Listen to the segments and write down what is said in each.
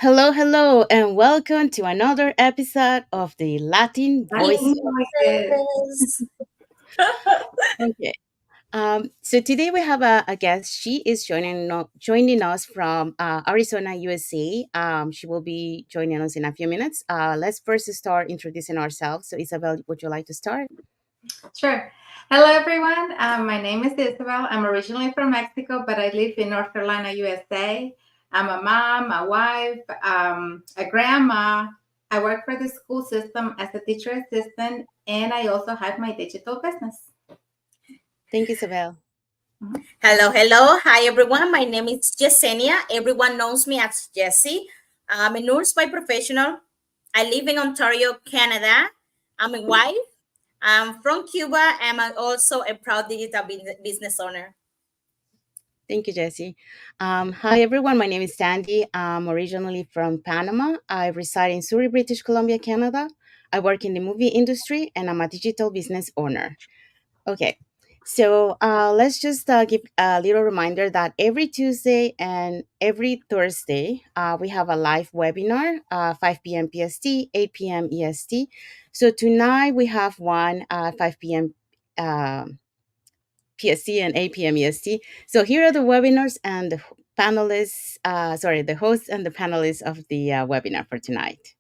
Hello, hello, and welcome to another episode of the Latin Voices. Latin voices. Yes. Okay. So today we have a guest. She is joining us from Arizona, USA. She will be joining us in a few minutes. Let's first start introducing ourselves. So, Isabel, would you like to start? Sure. Hello, everyone. My name is Isabel. I'm originally from Mexico, but I live in North Carolina, USA. I'm a mom, a wife, a grandma. I work for the school system as a teacher assistant, and I also have my digital business. Thank you, Isabel. Hello, hello. Hi, everyone. My name is Yesenia. Everyone knows me as Jessie. I'm a nurse by professional. I live in Ontario, Canada. I'm a wife. I'm from Cuba. I'm also a proud digital business owner. Thank you, Jesse. Hi, everyone. My name is Sandy. I'm originally from Panama. I reside in Surrey, British Columbia, Canada. I work in the movie industry and I'm a digital business owner. Okay, so let's just give a little reminder that every Tuesday and every Thursday, we have a live webinar, 5 p.m. PST, 8 p.m. EST. So tonight we have one at 5 p.m. PST and 8 p.m. EST. So here are the webinars and the panelists, the hosts and the panelists of the webinar for tonight.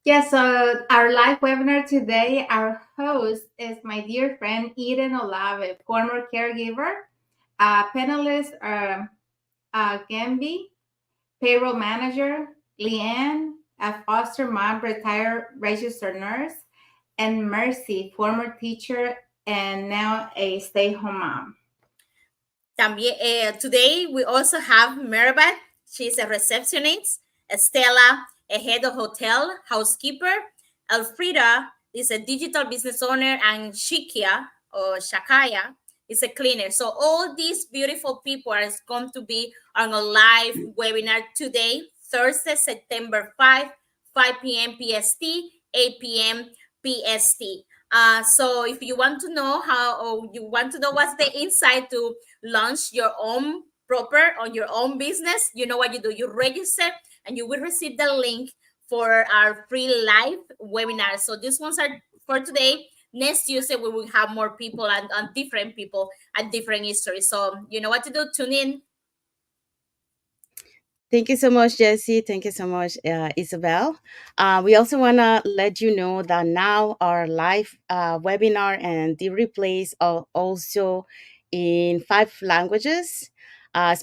Yes, so our live webinar today, our host is my dear friend Eden Olave, former caregiver. Panelists are Gambi, payroll manager, Leanne, a foster mom, retired registered nurse, and Mercy, former teacher and now a stay-home mom. Today, we also have Merabat. She's a receptionist. Estela, a head of hotel housekeeper. Elfrida is a digital business owner. And Shikia, or Shakaya, is a cleaner. So all these beautiful people are going to be on a live webinar today, Thursday, September 5 p.m. PST, 8 p.m. PST. So if you want to know how, or you want to know what's the insight to launch your own proper on your own business, you know what you do. You register and you will receive the link for our free live webinar. So these ones are for today. Next Tuesday, we will have more people and different people and different histories. So you know what to do. Tune in. Thank you so much, Jesse. Thank you so much, Isabel. We also want to let you know that now our live webinar and the replays are also in 5 languages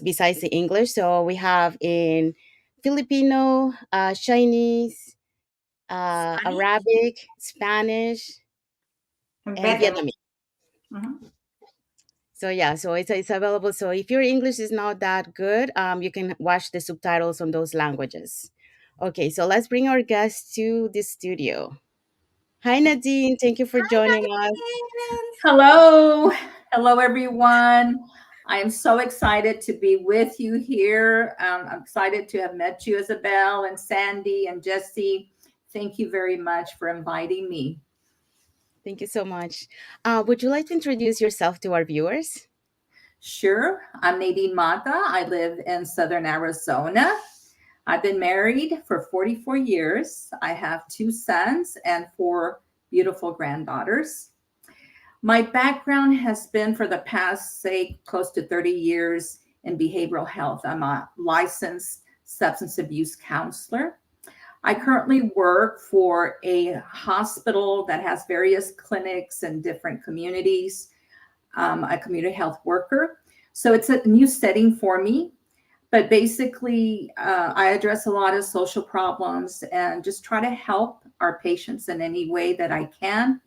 besides the English. So we have in Filipino, Chinese, Spanish. Arabic, Spanish, And and Vietnamese. Vietnamese. Mhm. So yeah, so it's available. So if your English is not that good, you can watch the subtitles on those languages. Okay, so let's bring our guest to the studio. Hi Nadine, thank you for Hi, joining us. Nadine. Hello. Hello, everyone. I am so excited to be with you here. I'm excited to have met you, Isabel and Sandy and Jesse. Thank you very much for inviting me. Thank you so much. Would you like to introduce yourself to our viewers? Sure. I'm Nadine Mata. I live in Southern Arizona. I've been married for 44 years. I have 2 sons and 4 beautiful granddaughters. My background has been for the past, say, close to 30 years in behavioral health. I'm a licensed substance abuse counselor. I currently work for a hospital that has various clinics in different communities, a community health worker. So it's a new setting for me. But basically, I address a lot of social problems and just try to help our patients in any way that I can.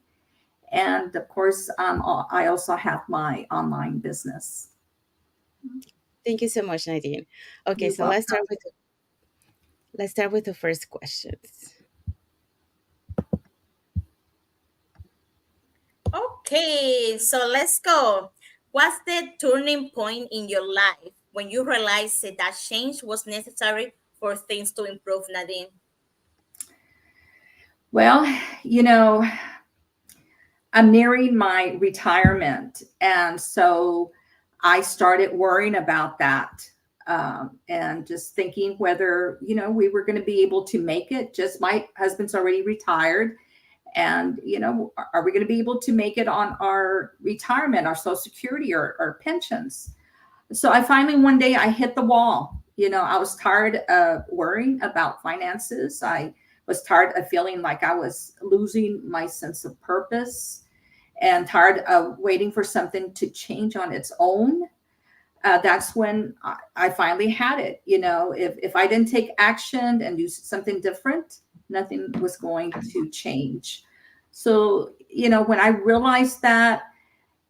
And of course, I also have my online business. Thank you so much, Nadine. Okay, You're so welcome. let's start with the first questions. Okay, so let's go. What's the turning point in your life when you realized that change was necessary for things to improve, Nadine? Well, you know, I'm nearing my retirement. And so I started worrying about that. and just thinking whether, we were going to be able to make it. Just my husband's already retired. And, are we going to be able to make it on our retirement, our Social Security, or pensions? So I finally, one day, I hit the wall. I was tired of worrying about finances. I was tired of feeling like I was losing my sense of purpose, and tired of waiting for something to change on its own. That's when I finally had it. If I didn't take action and do something different, nothing was going to change. So, when I realized that,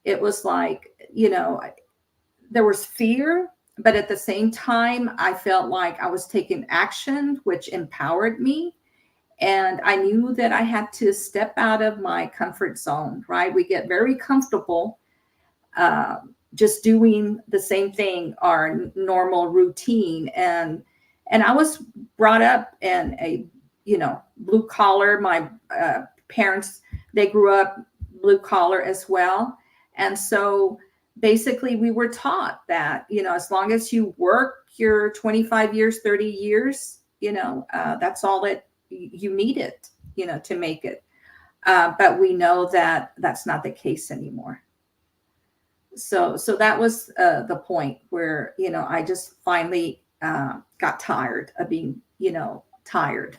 it was like, there was fear, but at the same time, I felt like I was taking action, which empowered me. And I knew that I had to step out of my comfort zone, right? We get very comfortable just doing the same thing, our normal routine. And I was brought up in a, blue collar. My parents, they grew up blue collar as well. And so basically we were taught that, as long as you work your 25 years, 30 years, that's all that you needed, to make it. But we know that that's not the case anymore. So that was the point where, I just finally got tired of being, tired.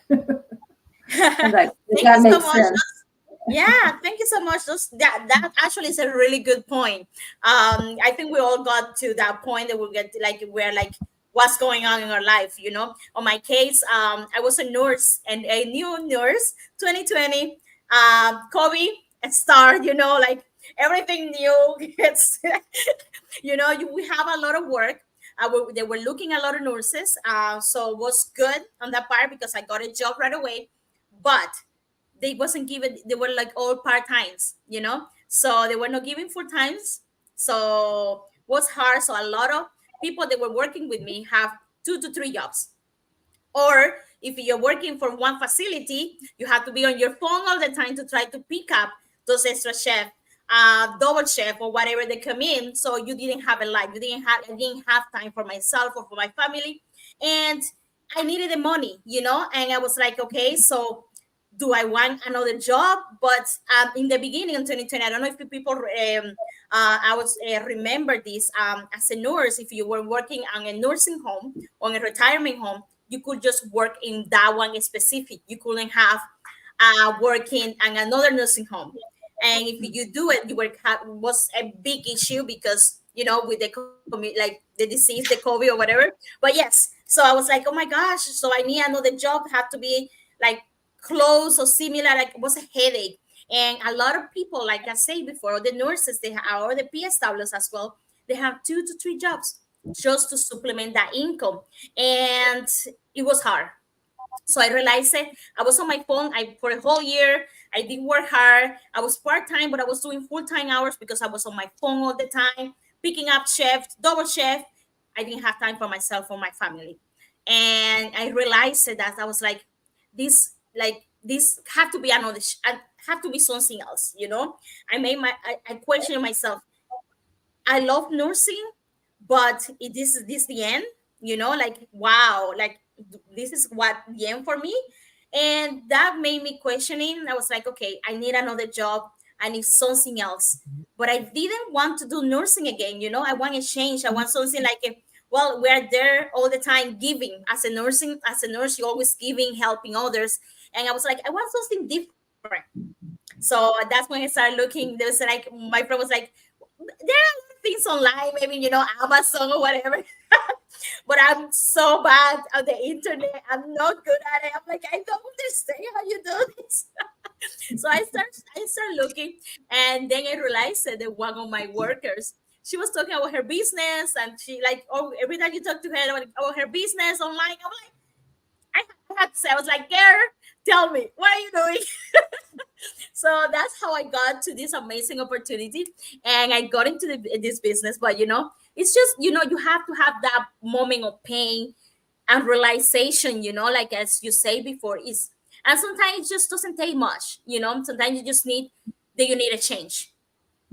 And Thank you that so makes much. sense. Yeah, thank you so much. That actually is a really good point. I think we all got to that point that we get like we're like, what's going on in our life, On my case, I was a nurse, and a new nurse, 2020, COVID start, like everything new. It's we have a lot of work. They were looking a lot of nurses, so it was good on that part because I got a job right away, but they wasn't given, they were like all part-times, so they were not giving full times, so it was hard. So a lot of people that were working with me have 2 to 3 jobs. Or if you're working for one facility, you have to be on your phone all the time to try to pick up those extra chef, double chef, or whatever they come in. So you didn't have a life. I didn't have time for myself or for my family, and I needed the money, And I was like, okay, so do I want another job? But in the beginning of 2020, I don't know if people I was remember this, as a nurse. If you were working on a nursing home, on a retirement home, you could just work in that one specific. You couldn't have working on another nursing home. And if you do it, you were was a big issue because with the like the disease, the COVID or whatever. But yes, so I was like, oh my gosh, so I need another job. Have to be like close or similar. Like it was a headache. And a lot of people, like I said before, the nurses they have, or the PSWs as well, they have 2 to 3 jobs just to supplement that income, and it was hard. So I realized it. I was on my phone. For a whole year, I did work hard. I was part-time, but I was doing full-time hours because I was on my phone all the time, picking up chef, double chef. I didn't have time for myself or my family. And I realized that I was this have to be another, have to be something else, I questioned myself. I love nursing, but is this the end? Like wow, like this is what the end for me, and that made me questioning. I was like, okay, I need another job. I need something else, but I didn't want to do nursing again. I want a change. I want something like well, we're there all the time giving. As a nurse, you're always giving, helping others, and I was like, I want something different. So that's when I started looking. There was like my friend was like, there are things online, maybe Amazon or whatever. But I'm so bad on the internet. I'm not good at it. I'm like, I don't understand how you do this. So I start looking, and then I realized that one of my workers, she was talking about her business, and she like, oh, every time you talk to her about her business online, I'm like, I had to say, I was like, girl, tell me, what are you doing? So that's how I got to this amazing opportunity, and I got into this business. But it's just you have to have that moment of pain and realization. Like as you say before, is and sometimes it just doesn't take much. Sometimes you just need that you need a change.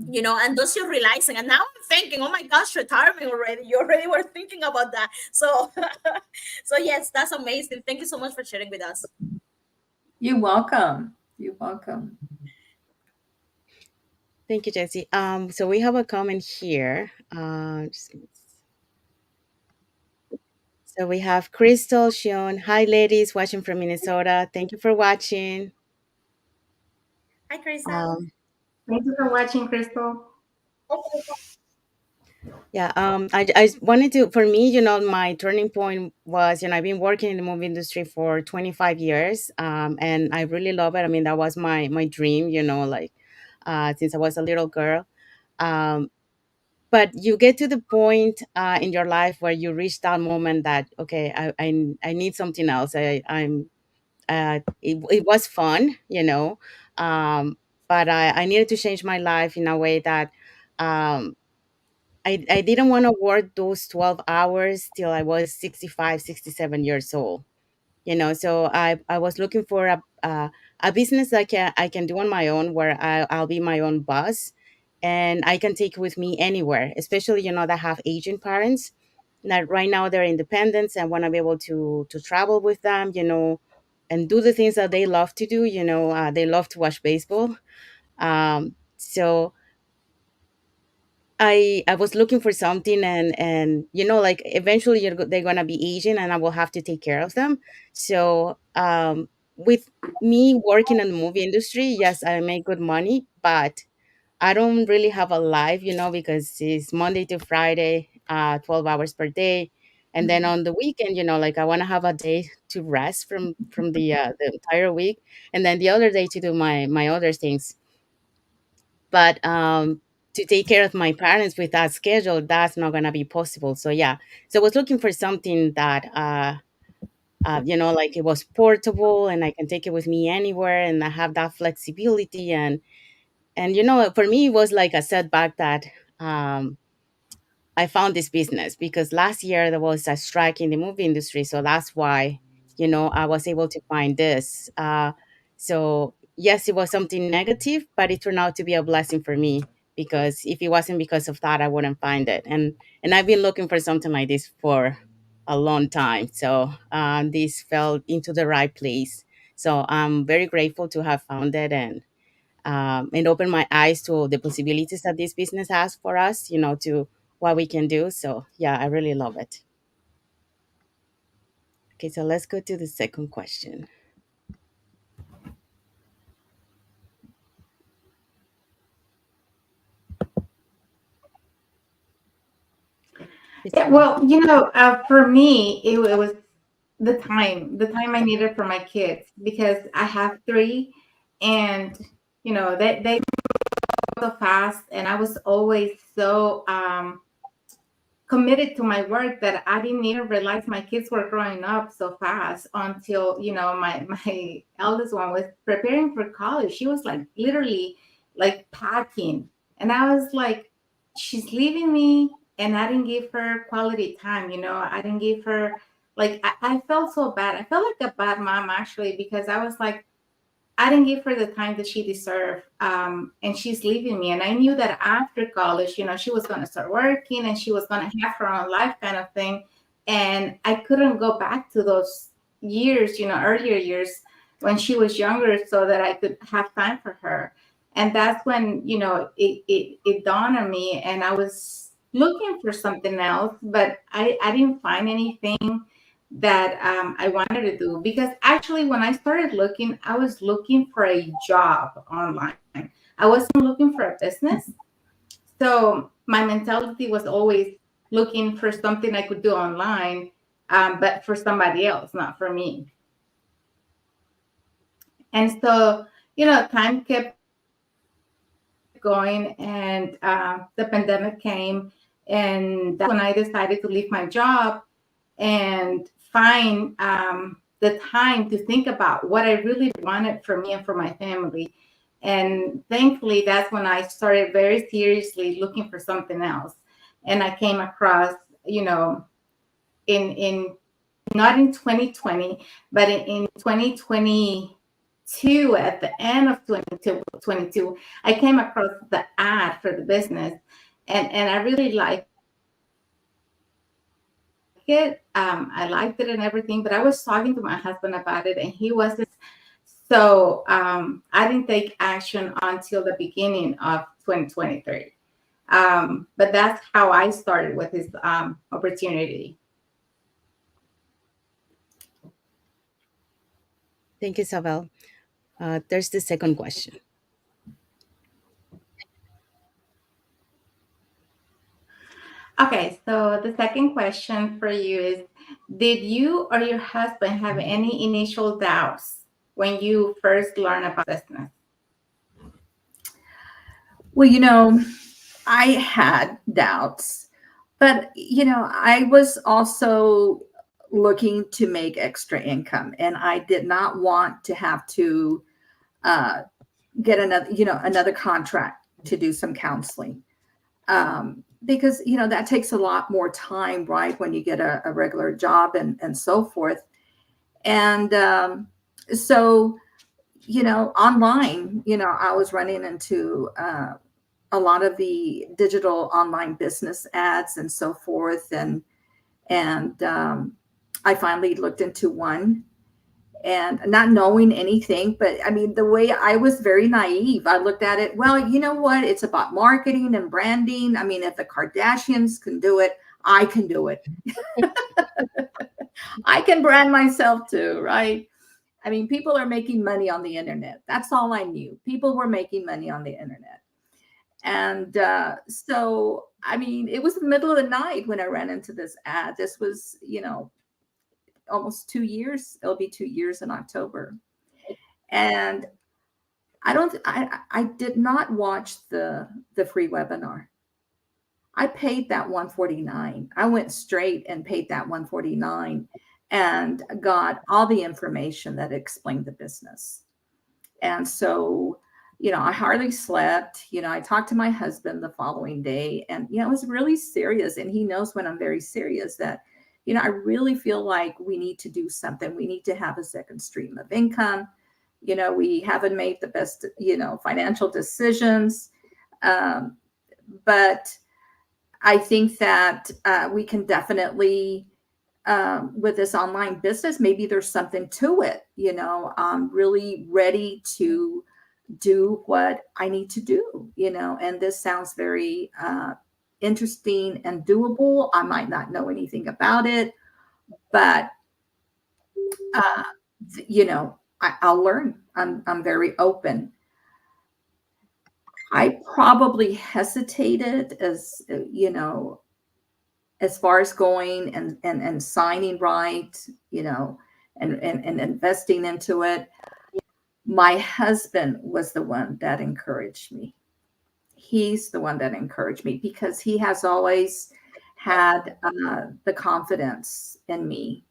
and those you're realizing. And now I'm thinking, oh my gosh, retirement already. You already were thinking about that. So, so yes, that's amazing. Thank you so much for sharing with us. You're welcome. You're welcome. Thank you, Jesse. So we have a comment here. So we have Crystal Shion. Hi, ladies, watching from Minnesota. Thank you for watching. Hi, Crystal. Um, Thank you for watching, Crystal. yeah, I wanted to, for me, my turning point was, I've been working in the movie industry for 25 years, and I really love it. I mean, that was my dream, like since I was a little girl. Um, but you get to the point in your life where you reach that moment that, okay, I need something else. It was fun, but I needed to change my life in a way that um, I didn't want to work those 12 hours till I was 65, 67 years old. So I was looking for a business that I can do on my own, where I'll be my own boss, and I can take with me anywhere, especially, that have aging parents that right now they're independent and want to be able to travel with them, and do the things that they love to do. They love to watch baseball. So I was looking for something, and like eventually they're gonna be Asian, and I will have to take care of them. So with me working in the movie industry, yes, I make good money, but I don't really have a life, because it's Monday to Friday, 12 hours per day. And then on the weekend, like I want to have a day to rest from the entire week, and then the other day to do my other things. But to take care of my parents with that schedule, that's not gonna be possible. So yeah, so I was looking for something that like it was portable and I can take it with me anywhere, and I have that flexibility. And for me it was like a setback that um I found this business because last year there was a strike in the movie industry. So that's why, I was able to find this. So, yes, it was something negative, but it turned out to be a blessing for me, because if it wasn't because of that, I wouldn't find it. And I've been looking for something like this for a long time. So, this fell into the right place. So, I'm very grateful to have found it, and open my eyes to the possibilities that this business has for us, to what we can do. So, yeah, I really love it. Okay, so let's go to the second question. Yeah, well, for me, it was the time I needed for my kids because I have three, and they so fast, and I was always so committed to my work that I didn't even realize my kids were growing up so fast until my eldest one was preparing for college. She was like literally like packing, and I was like, she's leaving me, and I didn't give her quality time. I didn't give her like I felt so bad. I felt like a bad mom actually because I was like I didn't give her the time that she deserved. And she's leaving me. And I knew that after college, she was going to start working and she was going to have her own life kind of thing. And I couldn't go back to those years, earlier years when she was younger so that I could have time for her. And that's when, it dawned on me and I was looking for something else, but I didn't find anything that I wanted to do because actually when I started looking, I was looking for a job online. I wasn't looking for a business. So my mentality was always looking for something I could do online, but for somebody else, not for me. And so, time kept going and the pandemic came. And that's when I decided to leave my job and find the time to think about what I really wanted for me and for my family. And thankfully, that's when I started very seriously looking for something else. And I came across, in not in 2020, but in 2022, at the end of 2022, I came across the ad for the business, and I really liked it. I liked it and everything, but I was talking to my husband about it, and he wasn't. So I didn't take action until the beginning of 2023. But that's how I started with this opportunity. Thank you, Savel. There's the second question. Okay, so the second question for you is, did you or your husband have any initial doubts when you first learned about business? Well, I had doubts, but I was also looking to make extra income, and I did not want to have to uh, get another contract to do some counseling, because that takes a lot more time, right, when you get a regular job and so forth. And so online, I was running into a lot of the digital online business ads and so forth, and I finally looked into one, and not knowing anything, but I mean, the way I was very naive, I looked at it, well, you know what, it's about marketing and branding. I mean, if the Kardashians can do it, I can do it. I can brand myself too, right? I mean, people are making money on the internet. That's all I knew. People were making money on the internet. And so, I mean, it was the middle of the night when I ran into this ad. This was, almost 2 years. It'll be 2 years in October. And I did not watch the free webinar. I paid that 149. I went straight and paid that 149 and got all the information that explained the business. And so, I hardly slept. I talked to my husband the following day, and, it was really serious. And he knows when I'm very serious that, I really feel like we need to do something. We need to have a second stream of income. We haven't made the best, financial decisions. But I think that we can definitely, with this online business, maybe there's something to it. I'm really ready to do what I need to do, and this sounds very interesting and doable. I might not know anything about it, but, uh, I'll learn. I'm very open. I probably hesitated as far as going and signing right, and investing into it. My husband was the one that encouraged me. He's the one that encouraged me because he has always had the confidence in me,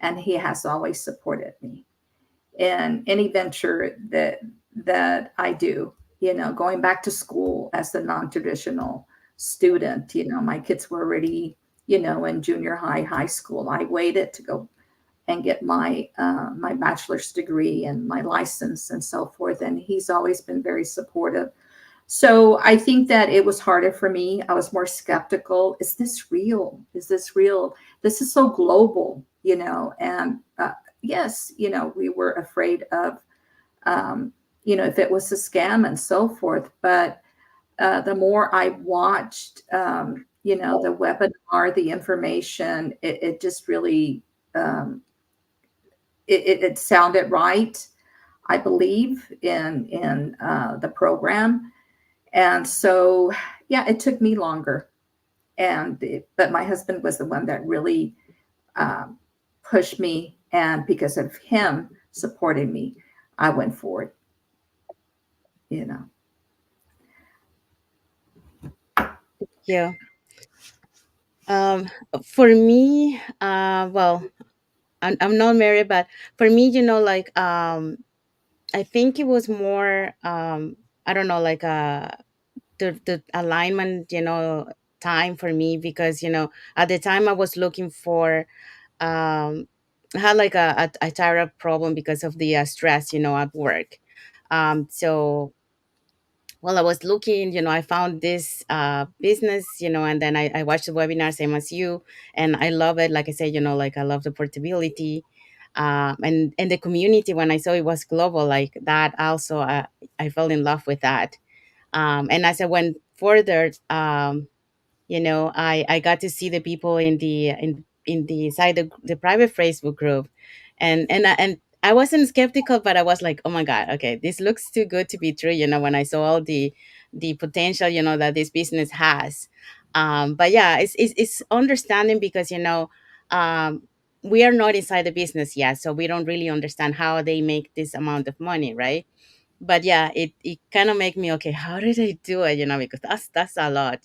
and he has always supported me in any venture that I do. Going back to school as a non-traditional student, my kids were already, in junior high, high school. I waited to go and get my bachelor's degree and my license and so forth. And he's always been very supportive. So I think that it was harder for me. I was more skeptical. Is this real? Is this real? This is so global, and yes, we were afraid of, if it was a scam and so forth. But the more I watched, the webinar, the information, it just really, it sounded right. I believe in the program, and so yeah, it took me longer, but my husband was the one that really um, pushed me, and because of him supporting me, I went forward. You know. Yeah. Um, for me, well, I'm not married, but for me, like, I think it was more, I don't know, like, the alignment, time for me, because, at the time I was looking for, um, I had like a thyroid problem because of the stress, at work. So well, I was looking, I found this business, and then I watched the webinar, same as you, and I love it. Like I said, like I love the portability, and the community. When I saw it was global, like that, also I fell in love with that. And as I went further, I got to see the people in the side the private Facebook group, and I wasn't skeptical, but I was like, oh my god, okay, this looks too good to be true. When I saw all the potential, that this business has. But yeah, it's understanding because um, we are not inside the business yet, so we don't really understand how they make this amount of money, right? But yeah, it kind of make me, okay, how did they do it, because that's a lot,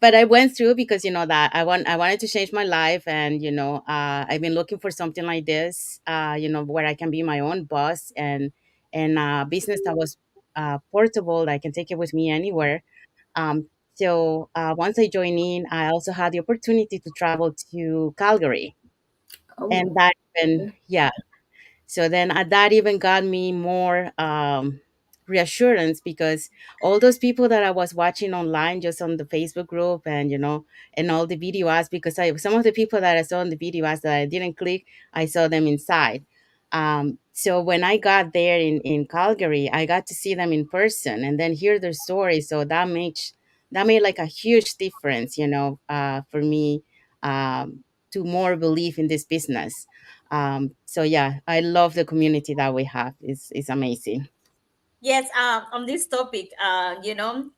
but I went through because that I wanted to change my life, and I've been looking for something like this, where I can be my own boss, and business that was portable, that I can take it with me anywhere. So once I joined in, I also had the opportunity to travel to Calgary, and Oh, that even, yeah, so then that even got me more reassurance, because all those people that I was watching online, just on the Facebook group, and and all the video ads, because some of the people that I saw in the video ads that I didn't click, I saw them inside. So when I got there in Calgary, I got to see them in person and then hear their stories. So that made like a huge difference, for me, to more believe in this business. So yeah, I love the community that we have. It's amazing. Yes, on this topic,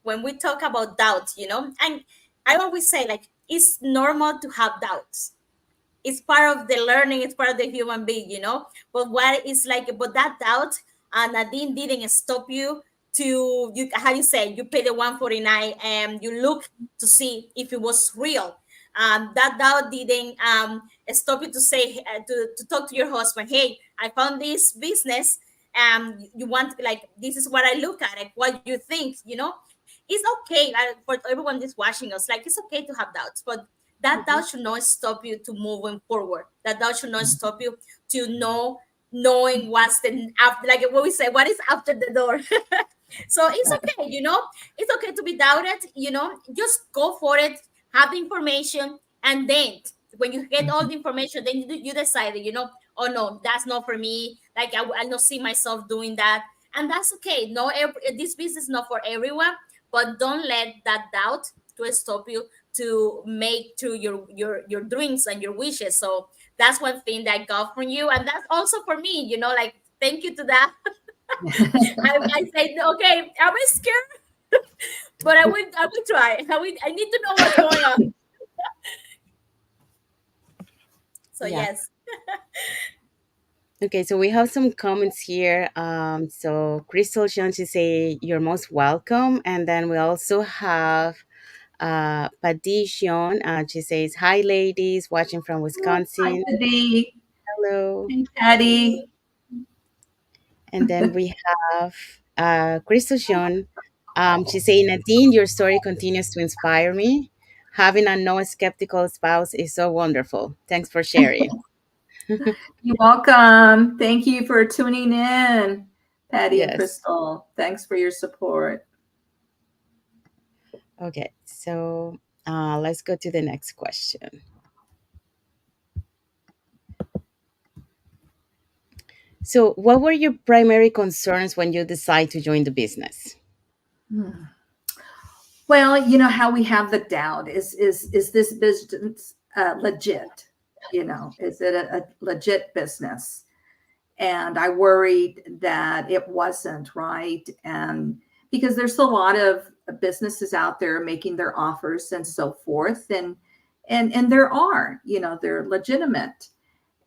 when we talk about doubts, and I always say, like, it's normal to have doubts. It's part of the learning, it's part of the human being, but what is like, but that doubt, Nadine, didn't stop you to, you, how you say, you pay the 149 and you look to see if it was real. That doubt didn't stop you to say, to talk to your husband, hey, I found this business. You want, like, this is what I look at it, what you think, it's okay, like, for everyone that's watching us, like, it's okay to have doubts, but that mhm. doubt should not stop you to moving forward. That doubt should not stop you to knowing what's the after, like what we say, what is after the door. So it's okay, it's okay to be doubted, just go for it, have the information, and then when you get all the information, then you decide, oh no, that's not for me, like I don't see myself doing that, and that's okay. No, this business is not for everyone, but don't let that doubt to stop you to make to your dreams and your wishes. So that's one thing that I got from you, and that's also for me, like, thank you to that. I say, okay, I'm scared, but I will try. I need to know what's going on. So Yeah. yes. Okay, so we have some comments here. So Crystal John, she say you're most welcome, and then we also have Padishon. She says hi, ladies, watching from Hi, Wisconsin. today. Hello. Hey, Patty. And then we have Crystal John. She's saying, Nadine, your story continues to inspire me. Having a no skeptical spouse is so wonderful. Thanks for sharing. You're welcome. Thank you for tuning in, Patty and Yes. Crystal. Thanks for your support. Okay. So let's go to the next question. So, what were your primary concerns when you decide to join the business? Hmm. Well, you know how we have the doubt is this business legit? Is it a legit business? And I worried that it wasn't, right. And because there's a lot of businesses out there making their offers and so forth, and there are, they're legitimate.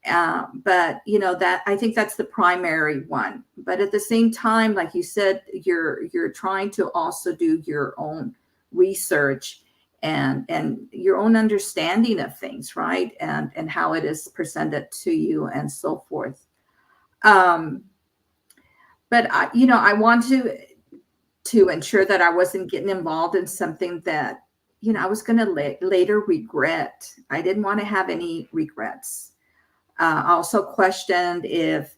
But that, I think that's the primary one. But at the same time, like you said, you're trying to also do your own research and your own understanding of things, right, and how it is presented to you and so forth. um but I want to ensure that I wasn't getting involved in something that I was going to later regret. I didn't want to have any regrets. I also questioned if,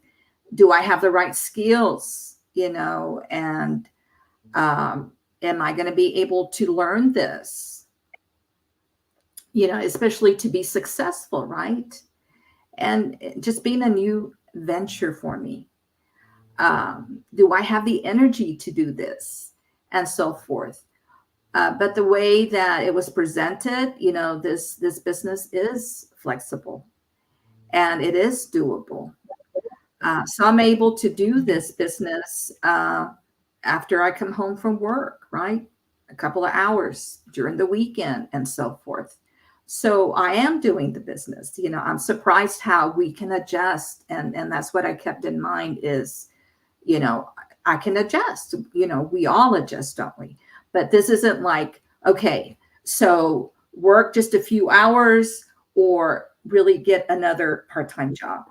do I have the right skills, and am I going to be able to learn this, especially to be successful, right? And just being a new venture for me. Do I have the energy to do this? And so forth. But the way that it was presented, this business is flexible and it is doable. So I'm able to do this business after I come home from work, right? A couple of hours during the weekend and so forth. So I am doing the business. I'm surprised how we can adjust. And that's what I kept in mind is, you know, I can adjust. We all adjust, don't we? But this isn't like, okay, so work just a few hours or really get another part-time job,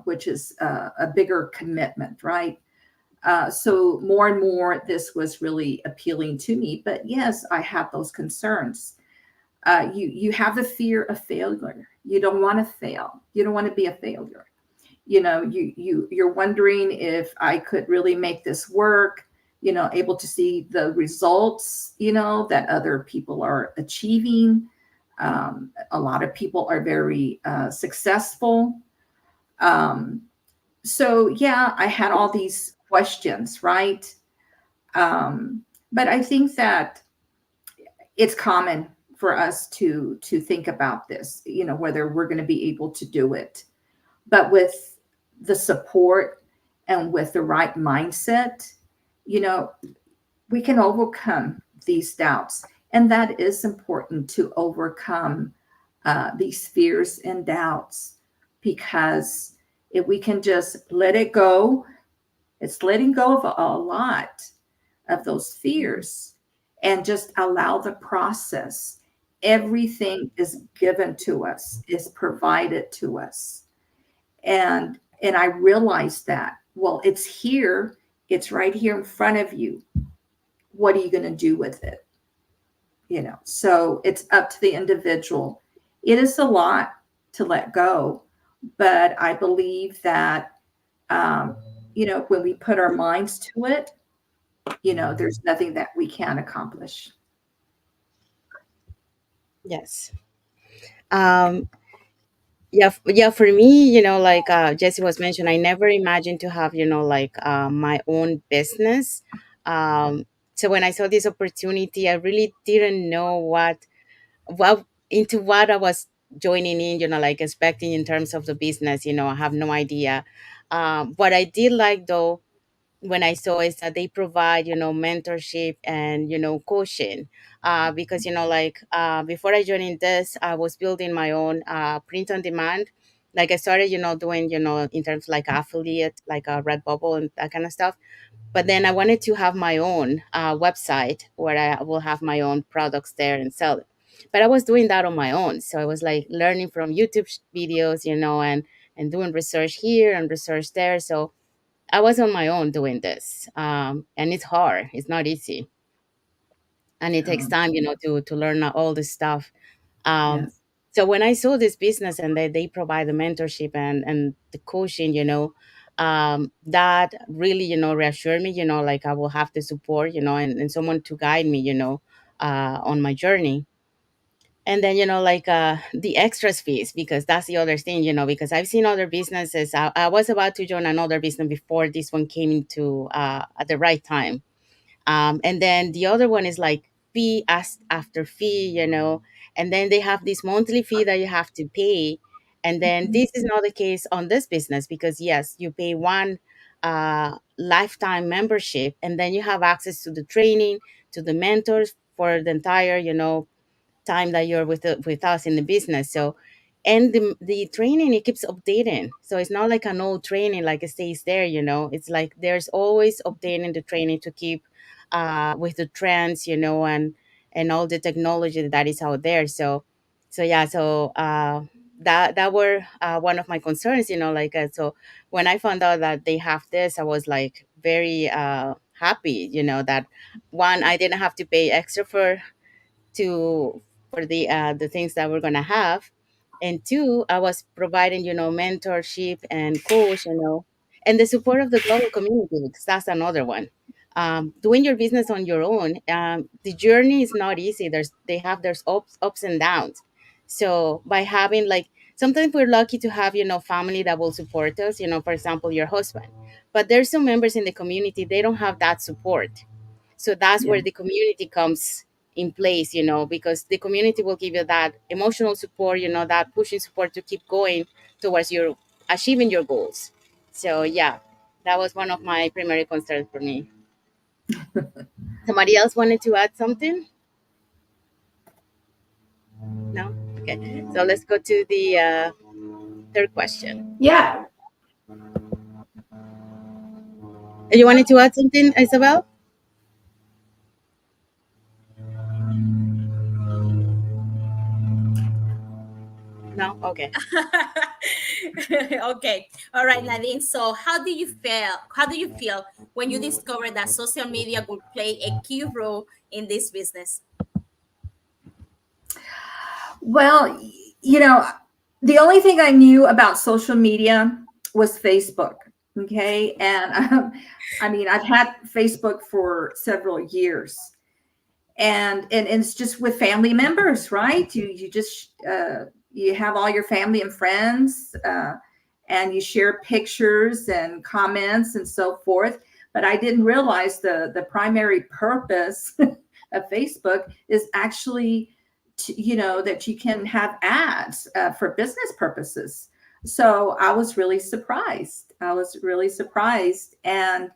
which is a bigger commitment, right? So more and more, this was really appealing to me. But yes, I have those concerns. You have the fear of failure. You don't want to fail. You don't want to be a failure. You're wondering if I could really make this work. Able to see the results. That other people are achieving. A lot of people are very successful. Um, so yeah, I had all these questions, right? But I think that it's common for us to think about this, whether we're going to be able to do it. But with the support and with the right mindset, you know, we can overcome these doubts. And that is important to overcome these fears and doubts, because if we can just let it go, it's letting go of a lot of those fears and just allow the process. Everything is given to us, is provided to us. And I realized that, well, it's here, it's right here in front of you. What are you going to do with it? So it's up to the individual. It is a lot to let go, but I believe that um, when we put our minds to it, there's nothing that we can't accomplish. Yes. Um, yeah, yeah. For me, like Jesse was mentioned, I never imagined to have, like my own business. Um, so when I saw this opportunity, I really didn't know what I was joining in, like expecting in terms of the business. I have no idea. What I did like though, when I saw, is that they provide, mentorship and, coaching. Because, like before I joined in this, I was building my own print on demand. Like I started, doing, in terms like affiliate, like a Redbubble and that kind of stuff. But then I wanted to have my own website where I will have my own products there and sell it. But I was doing that on my own. So I was like learning from YouTube videos, and doing research here and research there. So I was on my own doing this, and it's hard. It's not easy, and it takes Um, time, to learn all this stuff. Um, yes. so when I saw this business and they provide the mentorship and the coaching, that really, reassured me. Like I will have the support, and someone to guide me, on my journey. And then, like the extras fees, because that's the other thing, because I've seen other businesses. I was about to join another business before this one came into at the right time. And then the other one is like fee as after fee, and then they have this monthly fee that you have to pay. And then Mhm. this is not the case on this business, because yes, you pay one lifetime membership, and then you have access to the training, to the mentors for the entire, time that you're with us in the business. So, and the training, it keeps updating. So it's not like an old training, like it stays there. It's like there's always updating the training to keep with the trends, and all the technology that is out there. So yeah, so that were one of my concerns. Like so when I found out that they have this, I was like very happy. That one, I didn't have to pay extra to for the things that we're gonna have. And two, I was providing, mentorship and coach, and the support of the global community, because that's another one. Doing your business on your own, the journey is not easy. There's ups and downs. So by having, like, sometimes we're lucky to have, family that will support us, for example, your husband. But there's some members in the community, they don't have that support. So that's Yeah. where the community comes in place, because the community will give you that emotional support, that pushing support to keep going towards your achieving your goals. So yeah, that was one of my primary concerns for me. Somebody else wanted to add something? No? Okay. So let's go to the third question. Yeah, You wanted to add something, Isabel? No? Okay. Okay. All right, Nadine. So, how do you feel? How do you feel when you discovered that social media would play a key role in this business? Well, you know, the only thing I knew about social media was Facebook. Okay. And I mean, I've had Facebook for several years. And it's just with family members, right? You just you have all your family and friends, and you share pictures and comments and so forth. But I didn't realize the primary purpose of Facebook is actually that you can have ads for business purposes. So I was really surprised. I was really surprised. And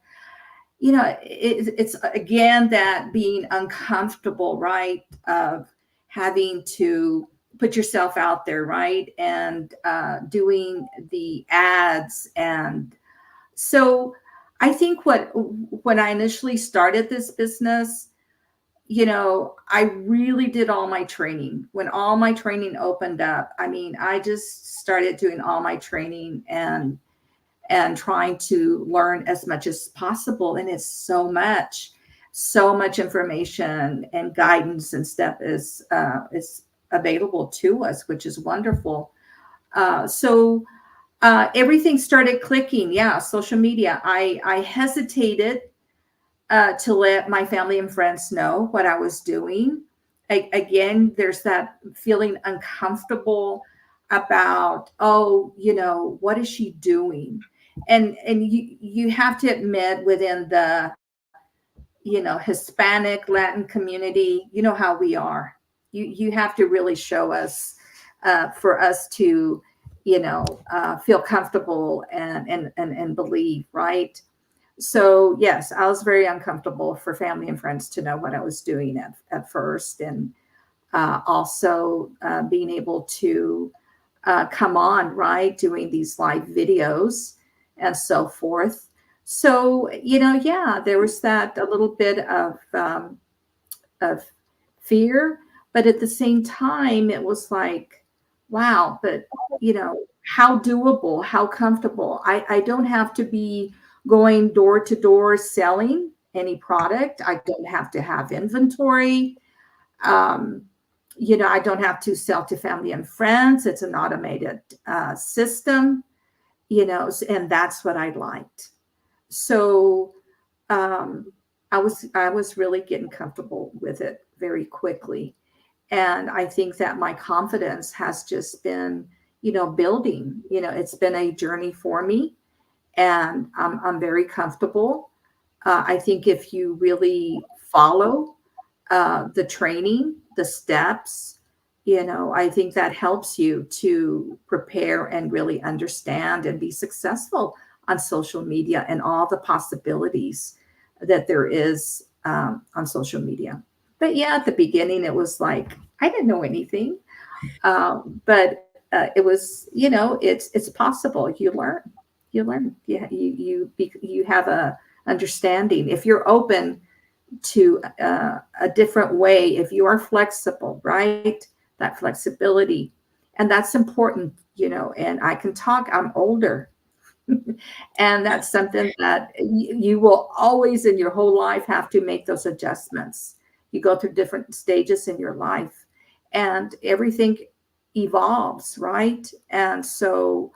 it's again that being uncomfortable, right? Of having to put yourself out there, right? And doing the ads. And so I think when I initially started this business, I really did all my training. When all my training opened up, I mean, I just started doing all my training and trying to learn as much as possible. And it's so much information and guidance and stuff is available to us, which is wonderful. So everything started clicking. Yeah, social media. I hesitated to let my family and friends know what I was doing. Again, there's that feeling uncomfortable about, oh, what is she doing? And you have to admit, within the Hispanic Latin community, you know how we are. You have to really show us for us to feel comfortable and believe, right? So yes, I was very uncomfortable for family and friends to know what I was doing at first. And also being able to come on, right, doing these live videos and so forth. So yeah, there was that a little bit of fear, but at the same time it was like, wow, but how doable, how comfortable. I don't have to be going door to door selling any product. I don't have to have inventory. um, I don't have to sell to family and friends. It's an automated system, and that's what I liked. So um, I was really getting comfortable with it very quickly. And I think that my confidence has just been, building. It's been a journey for me, and I'm very comfortable. I think if you really follow the training, the steps, I think that helps you to prepare and really understand and be successful on social media and all the possibilities that there is on social media. But yeah, at the beginning, it was like I didn't know anything, but it was, it's possible. You learn. Yeah, you have a understanding if you're open to a different way, if you are flexible, right? That flexibility. And that's important, and I can talk, I'm older. And Yeah. that's something that you will always in your whole life have to make those adjustments. You go through different stages in your life, and everything evolves, right? And so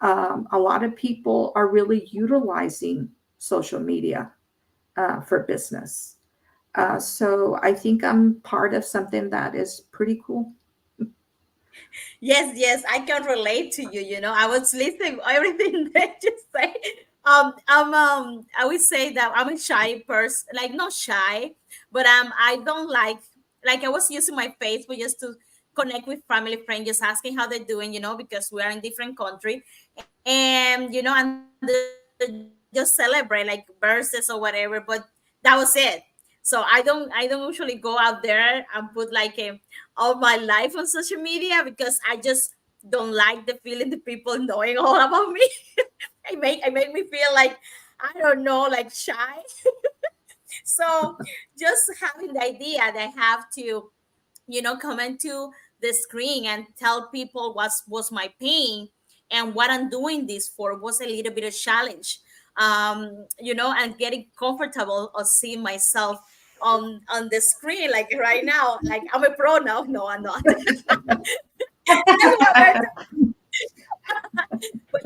a lot of people are really utilizing social media for business. So I think I'm part of something that is pretty cool. Yes, yes, I can relate to you. You know, I was listening everything that you say. I would say that I'm a shy person, like not shy, but I don't like I was using my Facebook just to connect with family friends, just asking how they're doing, because we are in different country, and and they just celebrate like birthdays or whatever, but that was it. So I don't usually go out there and put like all my life on social media because I just don't like the feeling the people knowing all about me. I make me feel like I don't know, like shy. So just having the idea that I have to, come into the screen and tell people what's my pain and what I'm doing this for was a little bit of challenge. And getting comfortable of seeing myself on the screen, like right now, like I'm a pro now. No, I'm not. But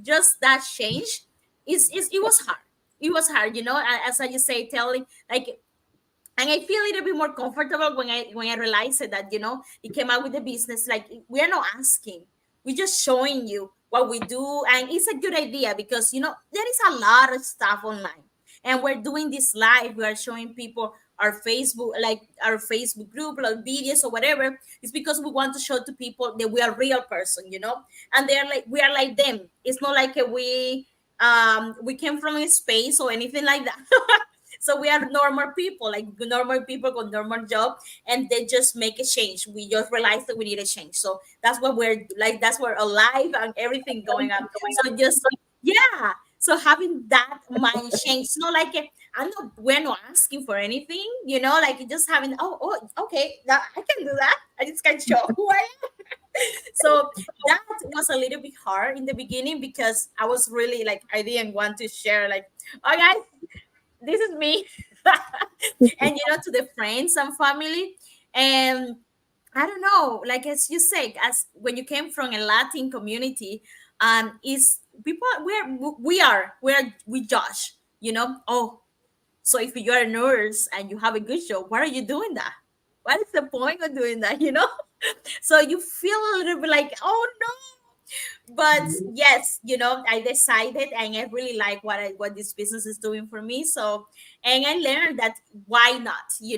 just that change it was hard. It was hard, as I just say, telling like, and I feel a little bit more comfortable when I realized it, that it came out with the business. Like, we are not asking, we're just showing you what we do, and it's a good idea because there is a lot of stuff online, and we're doing this live. We are showing people our Facebook group, like videos or whatever. It's because we want to show to people that we are real person, and they're like we are like them. It's not like we came from a space or anything like that. So we are normal people, like normal people with normal job, and they just make a change. We just realize that we need a change. So that's what we're like. That's where alive and everything going on. So just yeah. So having that mind change, it's not like I'm not. We're not asking for anything, like just having. Oh, okay, that I can do that. I just can show who I am. So that was a little bit hard in the beginning because I was really like I didn't want to share like, oh guys, this is me. And to the friends and family. And I don't know, like as you say, as when you came from a Latin community, is people we judge, oh, so if you're a nurse and you have a good job, why are you doing that? What is the point of doing that? So you feel a little bit like, oh no. But yes, I decided, and I really like what this business is doing for me. So, and I learned that why not, we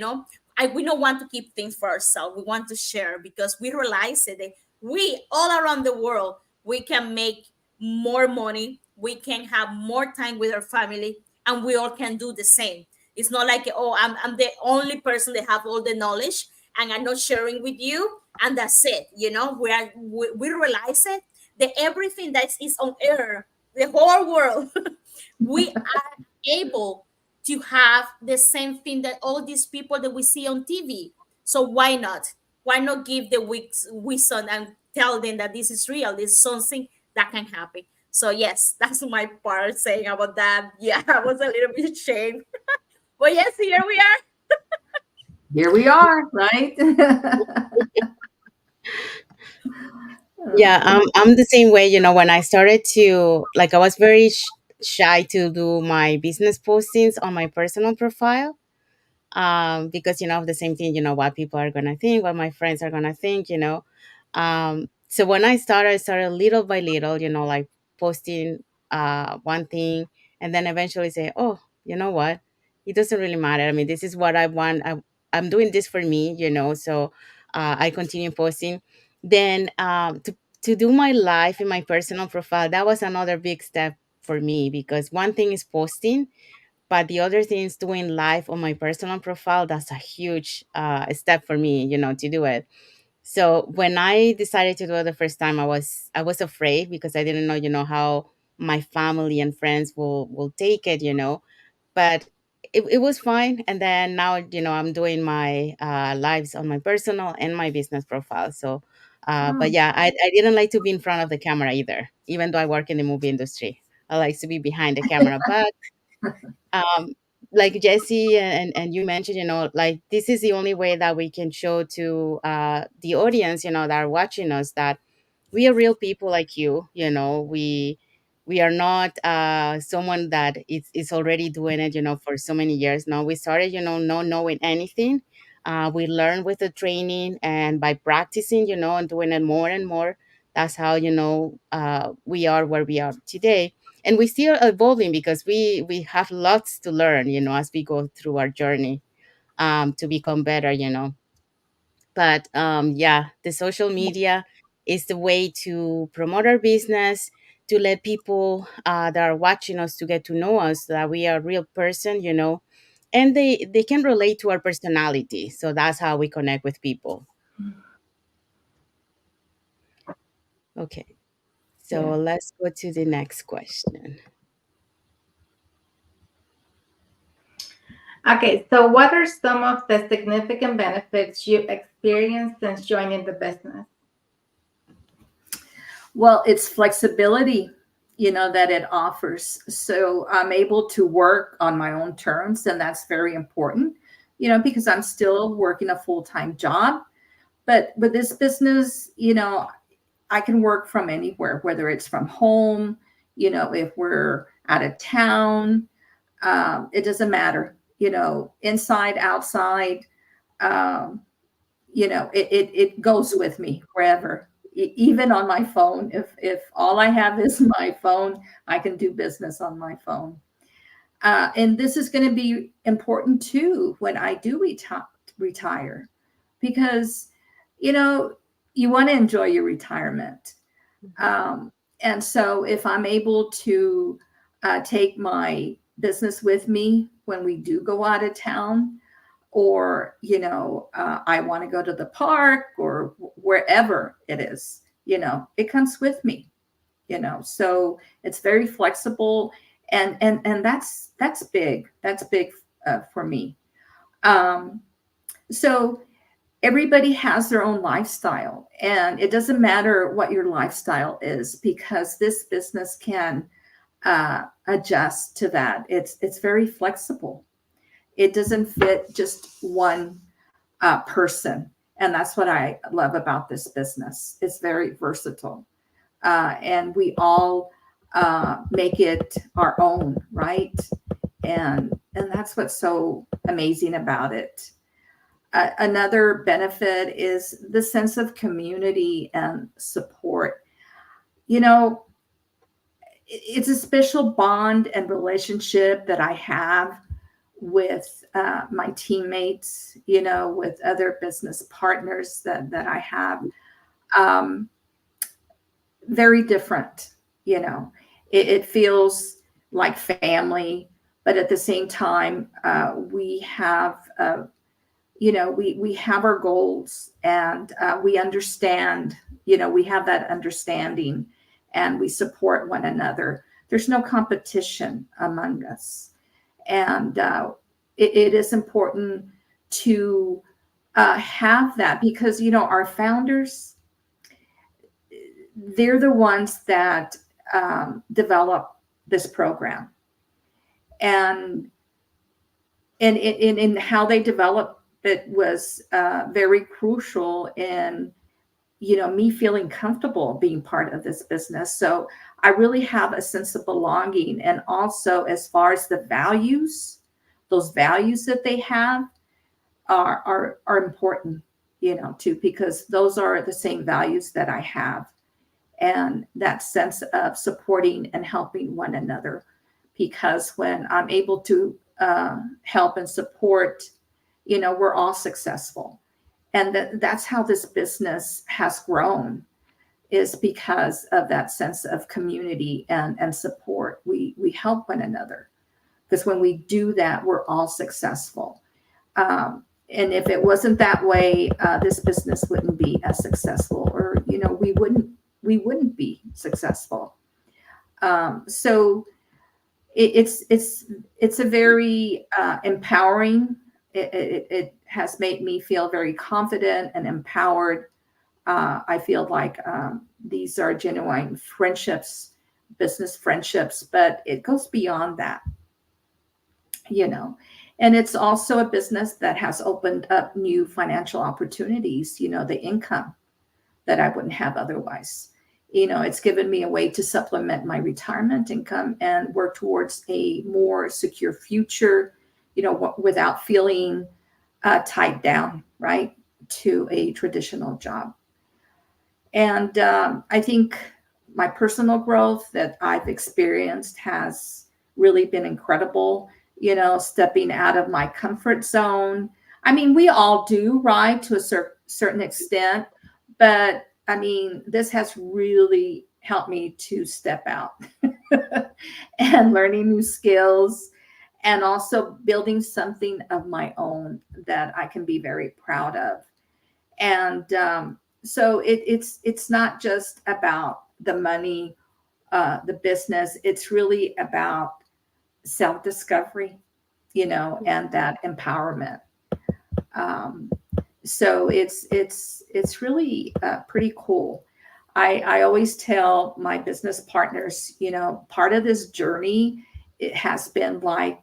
don't want to keep things for ourselves. We want to share because we realize that we all around the world, we can make more money, we can have more time with our family, and we all can do the same. It's not like, oh, I'm the only person that have all the knowledge and I'm not sharing with you, and that's it. We realize it, that everything that is on air, the whole world, we are able to have the same thing that all these people that we see on TV. So why not? Why not give the wisdom and tell them that this is real? This is something that can happen. So yes, that's my part saying about that. Yeah, I was a little bit ashamed. But yes, here we are. Here we are, right? Yeah, I'm the same way. When I started to, like, I was very shy to do my business postings on my personal profile, because of the same thing, what people are gonna think, what my friends are gonna think. So when I started little by little, like posting one thing, and then eventually say, oh, you know what, it doesn't really matter. I mean, this is what I want. I'm doing this for me, so I continue posting. Then to do my life in my personal profile, that was another big step for me, because one thing is posting, but the other thing is doing live on my personal profile. That's a huge step for me, to do it. So when I decided to do it the first time, I was afraid, because I didn't know, how my family and friends will take it, but it was fine. And then now, I'm doing my lives on my personal and my business profile. So but Oh, yeah, I didn't like to be in front of the camera either, even though I work in the movie industry. I like to be behind the camera. But um like Jesse and you mentioned, like this is the only way that we can show to the audience, that are watching us, that we are real people like you. We are not someone that is already doing it, for so many years. No, we started, not knowing anything. We learned with the training and by practicing, and doing it more and more. That's how, we are where we are today. And we still evolving because we have lots to learn, as we go through our journey, to become better. But yeah, the social media is the way to promote our business, to let people that are watching us to get to know us, that we are a real person, and they can relate to our personality. So that's how we connect with people. Okay, so Yeah. let's go to the next question. Okay, so what are some of the significant benefits you experienced since joining the business? Well, it's flexibility, that it offers. So I'm able to work on my own terms, and that's very important, because I'm still working a full-time job. But with this business, I can work from anywhere, whether it's from home, if we're out of town, it doesn't matter, inside, outside. Um, it goes with me wherever. Even on my phone, if all I have is my phone, I can do business on my phone. And this is going to be important too when I do retire, because you know you want to enjoy your retirement. um, and so if I'm able to take my business with me when we do go out of town, or I want to go to the park or wherever it is, it comes with me. So it's very flexible, and that's big. That's big for me. um, so everybody has their own lifestyle, and it doesn't matter what your lifestyle is, because this business can adjust to that. It's very flexible. It doesn't fit just one person. And that's what I love about this business. It's very versatile. And we all make it our own, right? And that's what's so amazing about it. Another benefit is the sense of community and support. You know, it's a special bond and relationship that I have with my teammates, with other business partners that I have. Um, very different, you know. It feels like family, but at the same time, we have, we have our goals, and we understand, we have that understanding, and we support one another. There's no competition among us. And it is important to have that, because our founders, they're the ones that develop this program, and in how they develop it was very crucial in me feeling comfortable being part of this business. So I really have a sense of belonging. And also, as far as the values, those values that they have are important, too, because those are the same values that I have. And that sense of supporting and helping one another, because when I'm able to help and support, we're all successful. And that's how this business has grown, is because of that sense of community and support. We help one another, because when we do that, we're all successful. And if it wasn't that way, this business wouldn't be as successful, or we wouldn't be successful. So it's a very empowering. It has made me feel very confident and empowered. I feel like these are genuine friendships, business friendships, but it goes beyond that. you know. And it's also a business that has opened up new financial opportunities, the income that I wouldn't have otherwise. It's given me a way to supplement my retirement income and work towards a more secure future, without feeling tied down, right, to a traditional job. And I think my personal growth that I've experienced has really been incredible, stepping out of my comfort zone. I mean, we all do, right, to a certain extent. But I mean, this has really helped me to step out and learning new skills and also building something of my own that I can be very proud of. And so it's not just about the money, the business. It's really about self discovery, and that empowerment. Um, so it's really pretty cool. I always tell my business partners, part of this journey, it has been like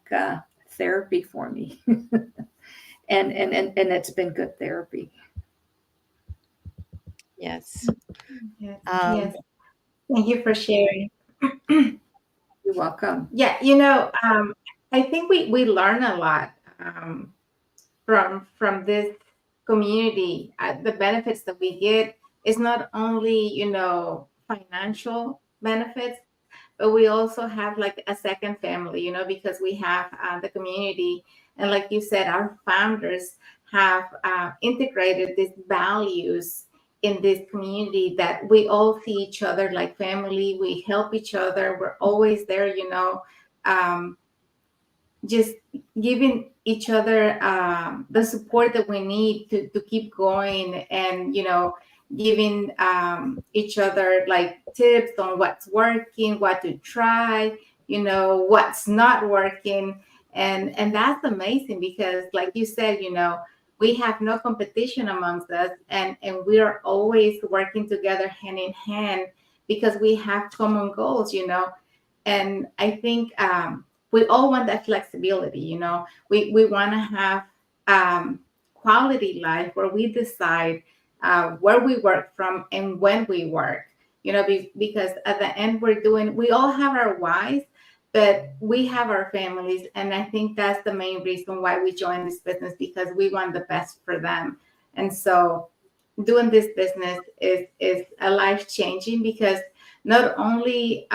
therapy for me, and it's been good therapy. Yes. Yes, Um, yes. Thank you for sharing. You're welcome. Yeah, I think we learn a lot from this community. The benefits that we get is not only financial benefits, but we also have like a second family, because we have the community, and like you said, our founders have integrated these values in this community, that we all see each other like family. We help each other. We're always there, um, just giving each other the support that we need to keep going, and giving each other like tips on what's working, what to try, what's not working. And that's amazing, because like you said, we have no competition amongst us, and we are always working together hand in hand, because we have common goals. And I think we all want that flexibility. We want to have quality life, where we decide where we work from and when we work. Because at the end, we all have our whys, but we have our families, and I think that's the main reason why we joined this business, because we want the best for them. And so doing this business is a life changing, because not only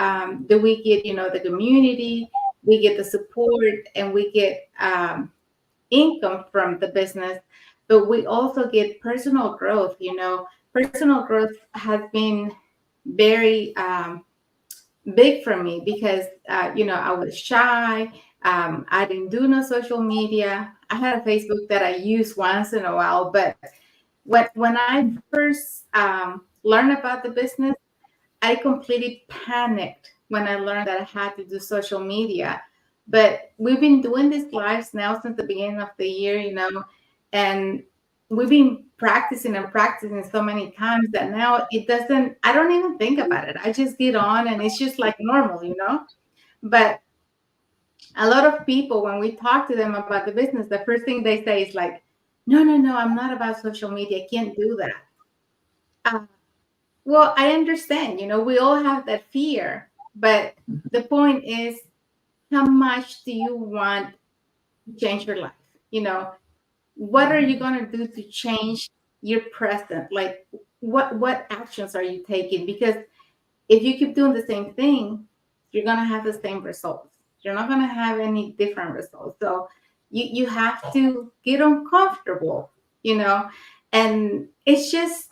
do we get the community, we get the support, and we get income from the business, but we also get personal growth. Personal growth has been very big for me, because I was shy. I didn't do no social media. I had a Facebook that I used once in a while, but when I first learned about the business, I completely panicked when I learned that I had to do social media. But we've been doing these lives now since the beginning of the year, and we've been practicing and practicing so many times that now I don't even think about it. I just get on, and it's just like normal. But a lot of people, when we talk to them about the business, the first thing they say is like, no, no, no, I'm not about social media. I can't do that. Uh, Well, I understand, we all have that fear, but the point is, how much do you want to change your life? You know, what are you going to do to change your present? Like, what actions are you taking? Because if you keep doing the same thing, you're going to have the same results. You're not going to have any different results. So you have to get uncomfortable, and it's just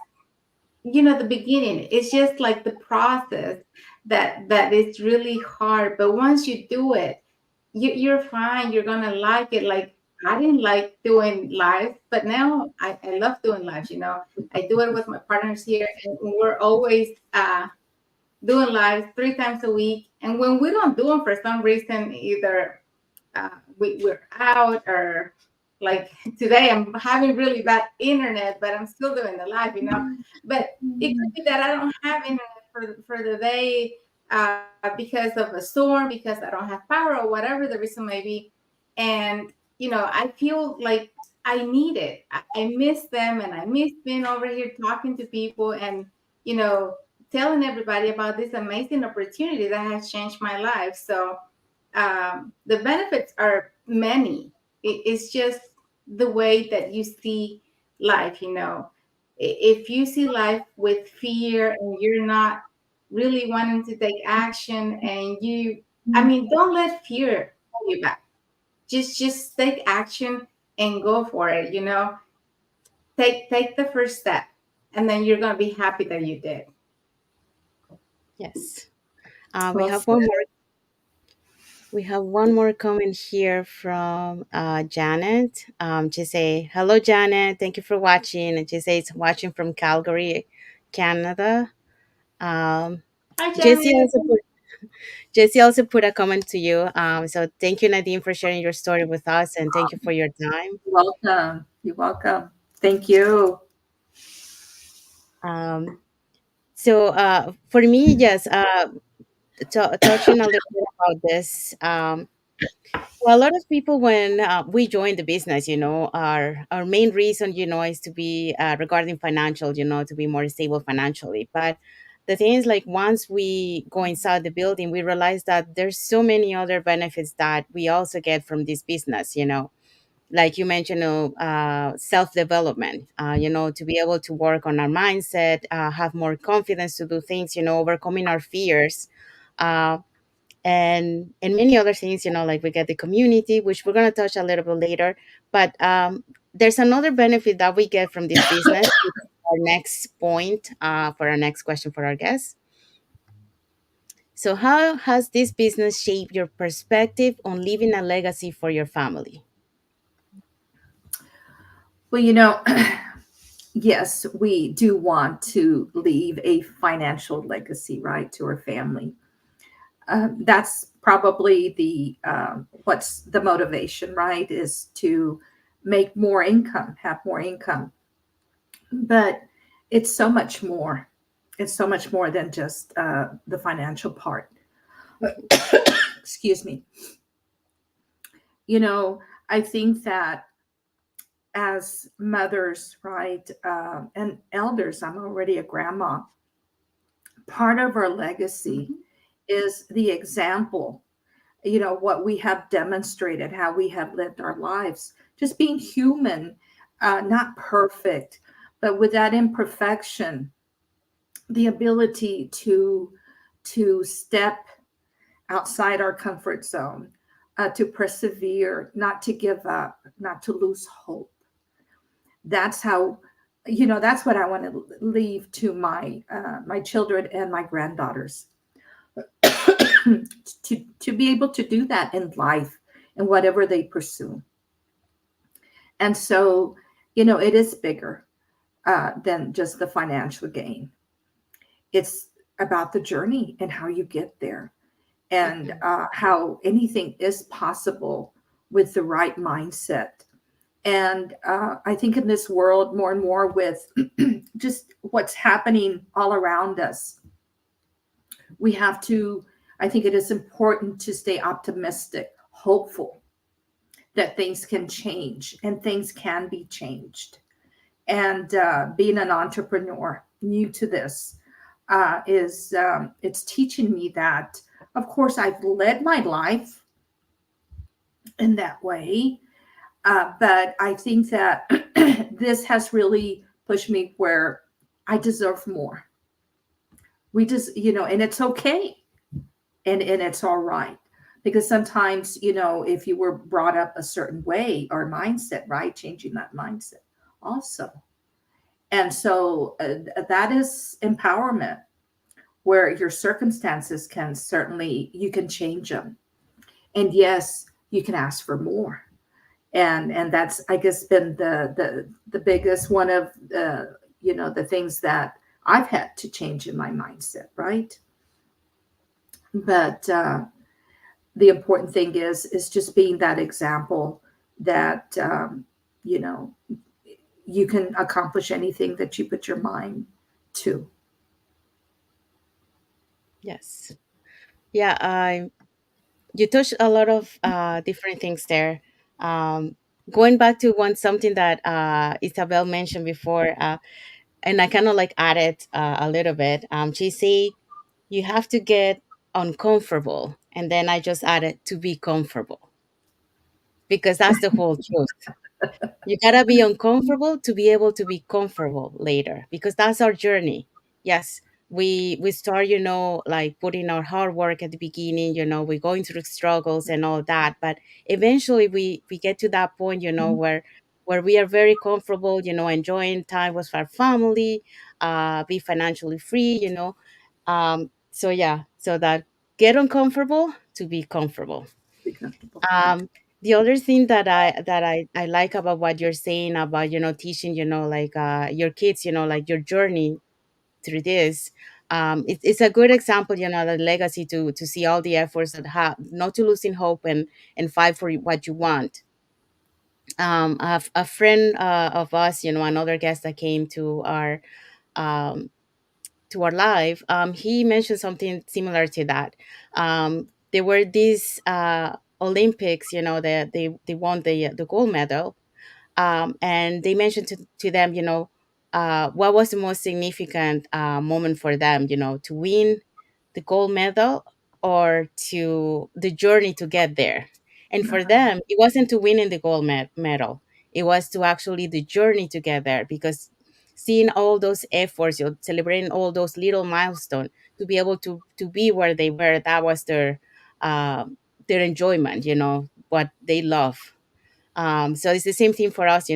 the beginning. It's just like the process that is really hard, but once you do it, you're fine. You're gonna like it. Like, I didn't like doing live, but now I love doing live. I do it with my partners here, and we're always doing lives 3 times a week. And when we don't do them for some reason, either we're out, or like today I'm having really bad internet, but I'm still doing the live. But it could be that I don't have internet for the day, because of a storm, because I don't have power, or whatever the reason may be. And I feel like I need it. I miss them, and I miss being over here talking to people, and you know telling everybody about this amazing opportunity that has changed my life. So the benefits are many. It's just the way that you see life. If you see life with fear and you're not really wanting to take action, and I mean, don't let fear hold you back. Just take action and go for it. Take the first step, and then you're gonna be happy that you did. Yes. We Well have said. one more. We have one more comment here from Janet. She say, "Hello, Janet. Thank you for watching." And she says, "Watching from Calgary, Canada." Um, Hi, Jesse Janet. also put Jesse also put a comment to you. So thank you, Nadine, for sharing your story with us, and thank you for your time. You're welcome. You're welcome. Thank you. Um, for me, yes, touching a little bit about this. Well, a lot of people, when we join the business, our main reason, is to be regarding financial, to be more stable financially. But the thing is, like, once we go inside the building, we realize that there's so many other benefits that we also get from this business. Like you mentioned, self development. To be able to work on our mindset, have more confidence to do things. Overcoming our fears. Uh, and many other things, like we get the community, which we're going to touch a little bit later. But there's another benefit that we get from this business, which is our next point, for our next question for our guests. So how has this business shaped your perspective on leaving a legacy for your family? Well, yes, we do want to leave a financial legacy, right, to our family. That's probably what's the motivation, right, is to make more income, have more income. But it's so much more. It's so much more than just the financial part. Mhm. Excuse me. You know, I think that as mothers, right, and elders, I'm already a grandma. Part of our legacy Mhm. is the example, what we have demonstrated, how we have lived our lives, just being human, not perfect, but with that imperfection, the ability to step outside our comfort zone, to persevere, not to give up, not to lose hope. That's how, that's what I want to leave to my children and my granddaughters. To be able to do that in life and whatever they pursue. And so, it is bigger than just the financial gain. It's about the journey and how you get there, and Mhm. how anything is possible with the right mindset. And I think in this world, more and more with just what's happening all around us, we have to, I think it is important to stay optimistic, hopeful that things can change and things can be changed. And being an entrepreneur, new to this, is it's teaching me that, of course, I've led my life in that way, but I think that this has really pushed me where I deserve more. We just, and it's okay, and it's all right, because sometimes, if you were brought up a certain way or mindset, right, changing that mindset also. And so that is empowerment, where your circumstances can certainly, you can change them, and yes, you can ask for more. And that's, I guess, been the biggest one of the things that I've had to change in my mindset, right? But the important thing is just being that example that you know you can accomplish anything that you put your mind to. Yes. Yeah, you touched a lot of different things there. Um, Going back to one something that Isabel mentioned before, and I kind of like added a little bit. She said you have to get uncomfortable, and then I just added to be comfortable, because that's the whole truth. You gotta be uncomfortable to be able to be comfortable later, because that's our journey. Yes, we start, like putting our hard work at the beginning. We're going through struggles and all that, but eventually we get to that point, where we are very comfortable, enjoying time with our family, be financially free. So yeah, so that get uncomfortable to be comfortable. Be comfortable. Yeah. The other thing that I like about what you're saying about, teaching, like your kids, like your journey through this. It's a good example, the legacy to see all the efforts that have not to losing hope, and fight for what you want. A friend of us, another guest that came um, to our live, he mentioned something similar to that. There were these Olympics, that they won the gold medal, and they mentioned to them, what was the most significant moment for them, to win the gold medal, or to the journey to get there. And for them, it wasn't to winning the gold medal. It was to actually the journey to get there, because seeing all those efforts, celebrating all those little milestones to be able to be where they were, that was uh, their enjoyment, what they love. So it's the same thing for us,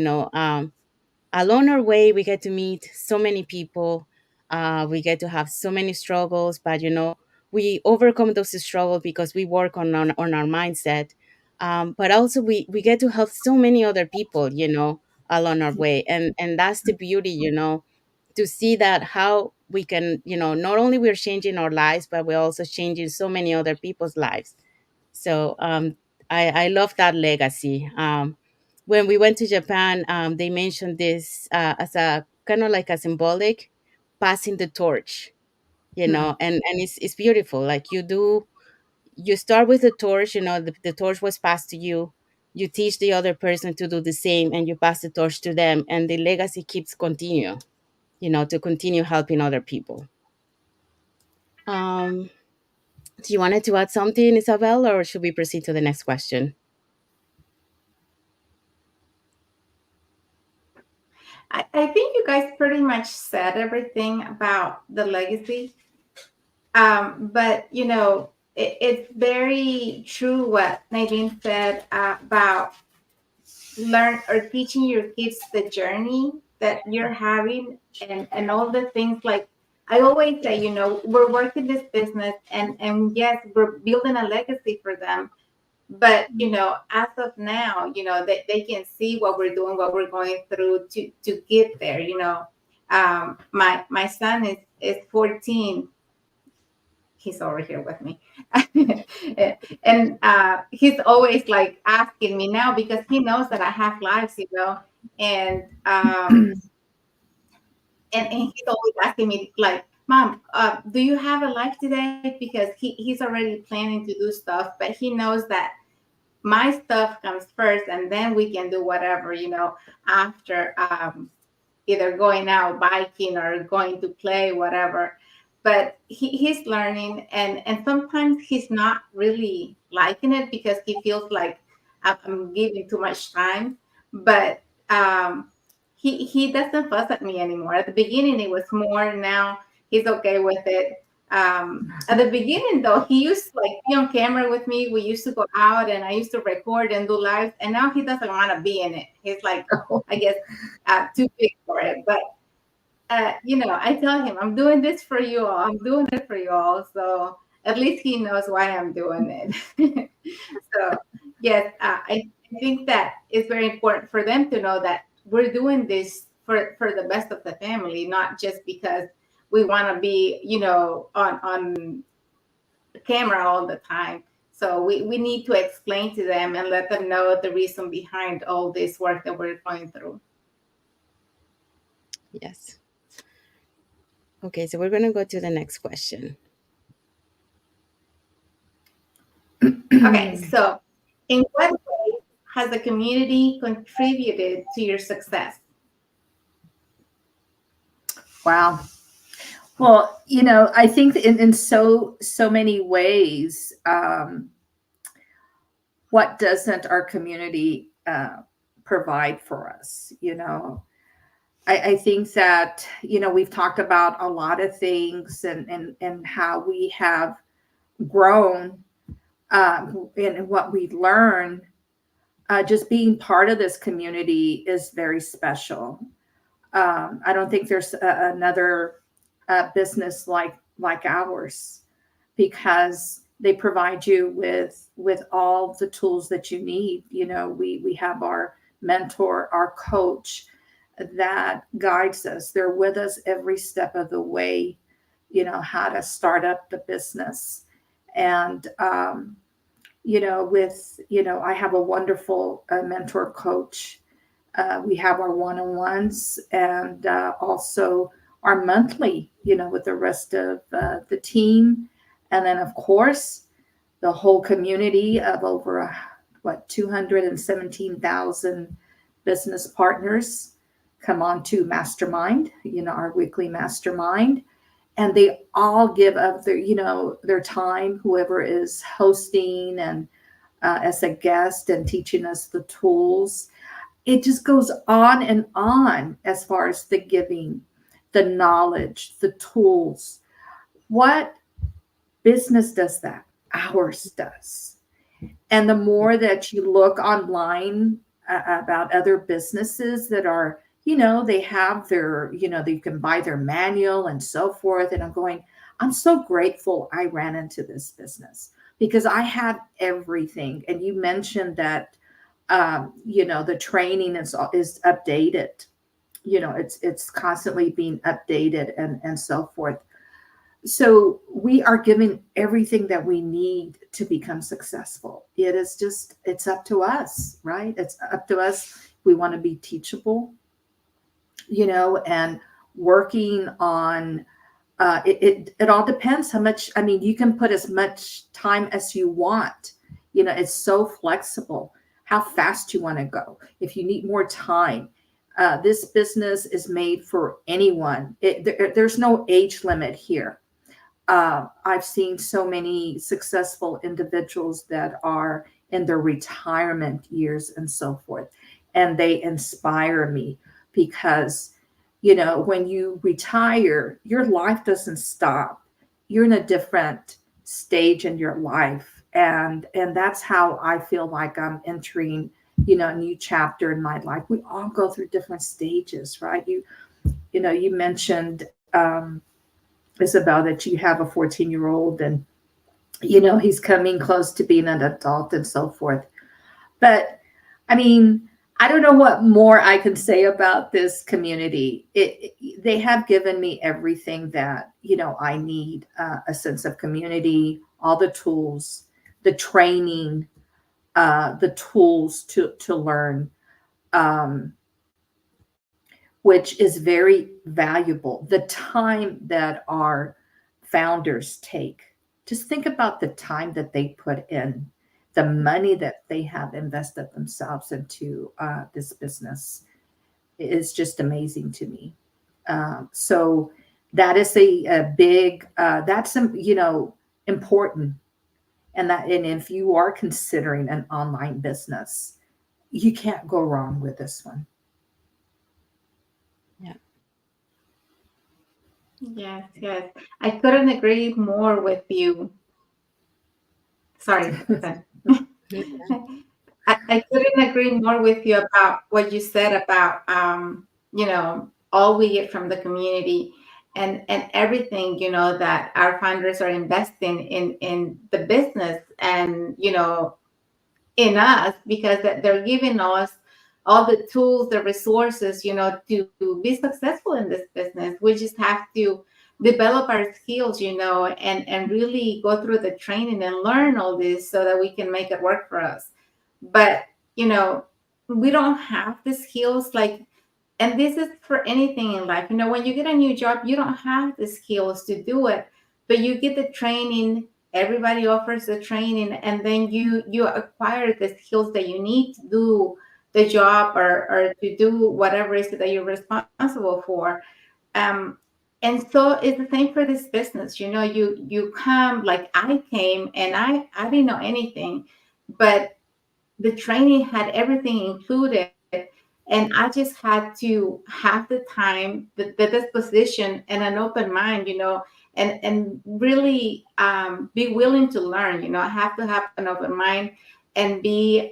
along our way, we get to meet so many people. We get to have so many struggles, but we overcome those struggles because we work on our mindset. But also, we get to help so many other people, along our way, and that's the beauty, to see that how we can, not only we're changing our lives, but we're also changing so many other people's lives. So I love that legacy. When we went to Japan, they mentioned this as a kind of like a symbolic passing the torch, and it's beautiful. Like you start with the torch, the torch was passed to you. You teach the other person to do the same, and you pass the torch to them, and the legacy keeps continue, to continue helping other people. Um, do you wanted to add something, Isabel, or should we proceed to the next question? I think you guys pretty much said everything about the legacy. But it's very true what Nadine said about learn or teaching your kids the journey that you're having, and all the things. Like I always say, we're working this business, and yes, we're building a legacy for them. But as of now, they can see what we're doing, what we're going through to get there. My son is 14. He's over here with me. And he's always like asking me now, because he knows that I have lives, and and he's always asking me like, Mom, do you have a life today? Because he's already planning to do stuff, but he knows that my stuff comes first, and then we can do whatever, after, either going out biking or going to play, whatever. But he's learning, and sometimes he's not really liking it, because he feels like I'm giving too much time. But he doesn't fuss at me anymore. At the beginning, it was more. Now he's okay with it. At the beginning, though, he used to like be on camera with me. We used to go out, and I used to record and do lives. And now he doesn't want to be in it. He's like, I guess, too big for it. But I tell him, I'm doing this for you all. I'm doing it for you all. So at least he knows why I'm doing it. So yes, I think that it's very important for them to know that we're doing this for the best of the family, not just because we want to be, on camera all the time. So we need to explain to them and let them know the reason behind all this work that we're going through. Yes. Okay, so we're going to go to the next question. Okay, so in what way has the community contributed to your success? Wow. Well, I think in so many ways, what doesn't our community provide for us? I think that we've talked about a lot of things, and how we have grown, and what we learned. Just being part of this community is very special. I don't think there's another business like ours, because they provide you with all the tools that you need. We have our mentor, our coach, that guides us. They're with us every step of the way. How to start up the business, and I have a wonderful mentor coach. We have our one-on-ones, and also our monthly, with the rest of the team. And then, of course, the whole community of over, 217,000 business partners come on to Mastermind, our weekly Mastermind. And they all give up their time, whoever is hosting and as a guest and teaching us the tools. It just goes on and on as far as the giving, the knowledge, the tools. What business does that? Ours does. And the more that you look online about other businesses that are, they have their, they can buy their manual and so forth. And I'm so grateful I ran into this business, because I had everything. And you mentioned that, the training is updated. It's constantly being updated, and so forth. So we are given everything that we need to become successful. It's up to us, right? It's up to us. We want to be teachable, and working on it all depends how much. I mean, you can put as much time as you want. It's so flexible how fast you want to go. If you need more time, this business is made for anyone. There's no age limit here. I've seen so many successful individuals that are in their retirement years and so forth, and they inspire me, because, when you retire, your life doesn't stop. You're in a different stage in your life, and that's how I feel like I'm entering, a new chapter in my life. We all go through different stages, right? You mentioned, Isabel, that you have a 14-year-old, and he's coming close to being an adult and so forth. But I mean, I don't know what more I can say about this community. They have given me everything that I need: a sense of community, all the tools, the training, the tools to learn, um, which is very valuable. The time that our founders take. Just think about the time that they put in, the money that they have invested themselves into this business. Is just amazing to me. So that is a big, that's some, important. And if you are considering an online business, you can't go wrong with this one. Yeah. Yes, yes. I couldn't agree more with you. Sorry. I couldn't agree more with you about what you said about all we get from the community, and everything that our founders are investing in the business, and in us, because that they're giving us all the tools, the resources, to be successful in this business. We just have to develop our skills, and really go through the training and learn all this so that we can make it work for us. But, we don't have the skills, like, and this is for anything in life. When you get a new job, you don't have the skills to do it, but you get the training everybody offers the training, and then you acquire the skills that you need to do the job, or to do whatever it is that you're responsible for. um, and so it's the same for this business. You come, like I came, and I didn't know anything, but the training had everything included, and I just had to have the time, the disposition, and an open mind, and really be willing to learn. I have to have an open mind and be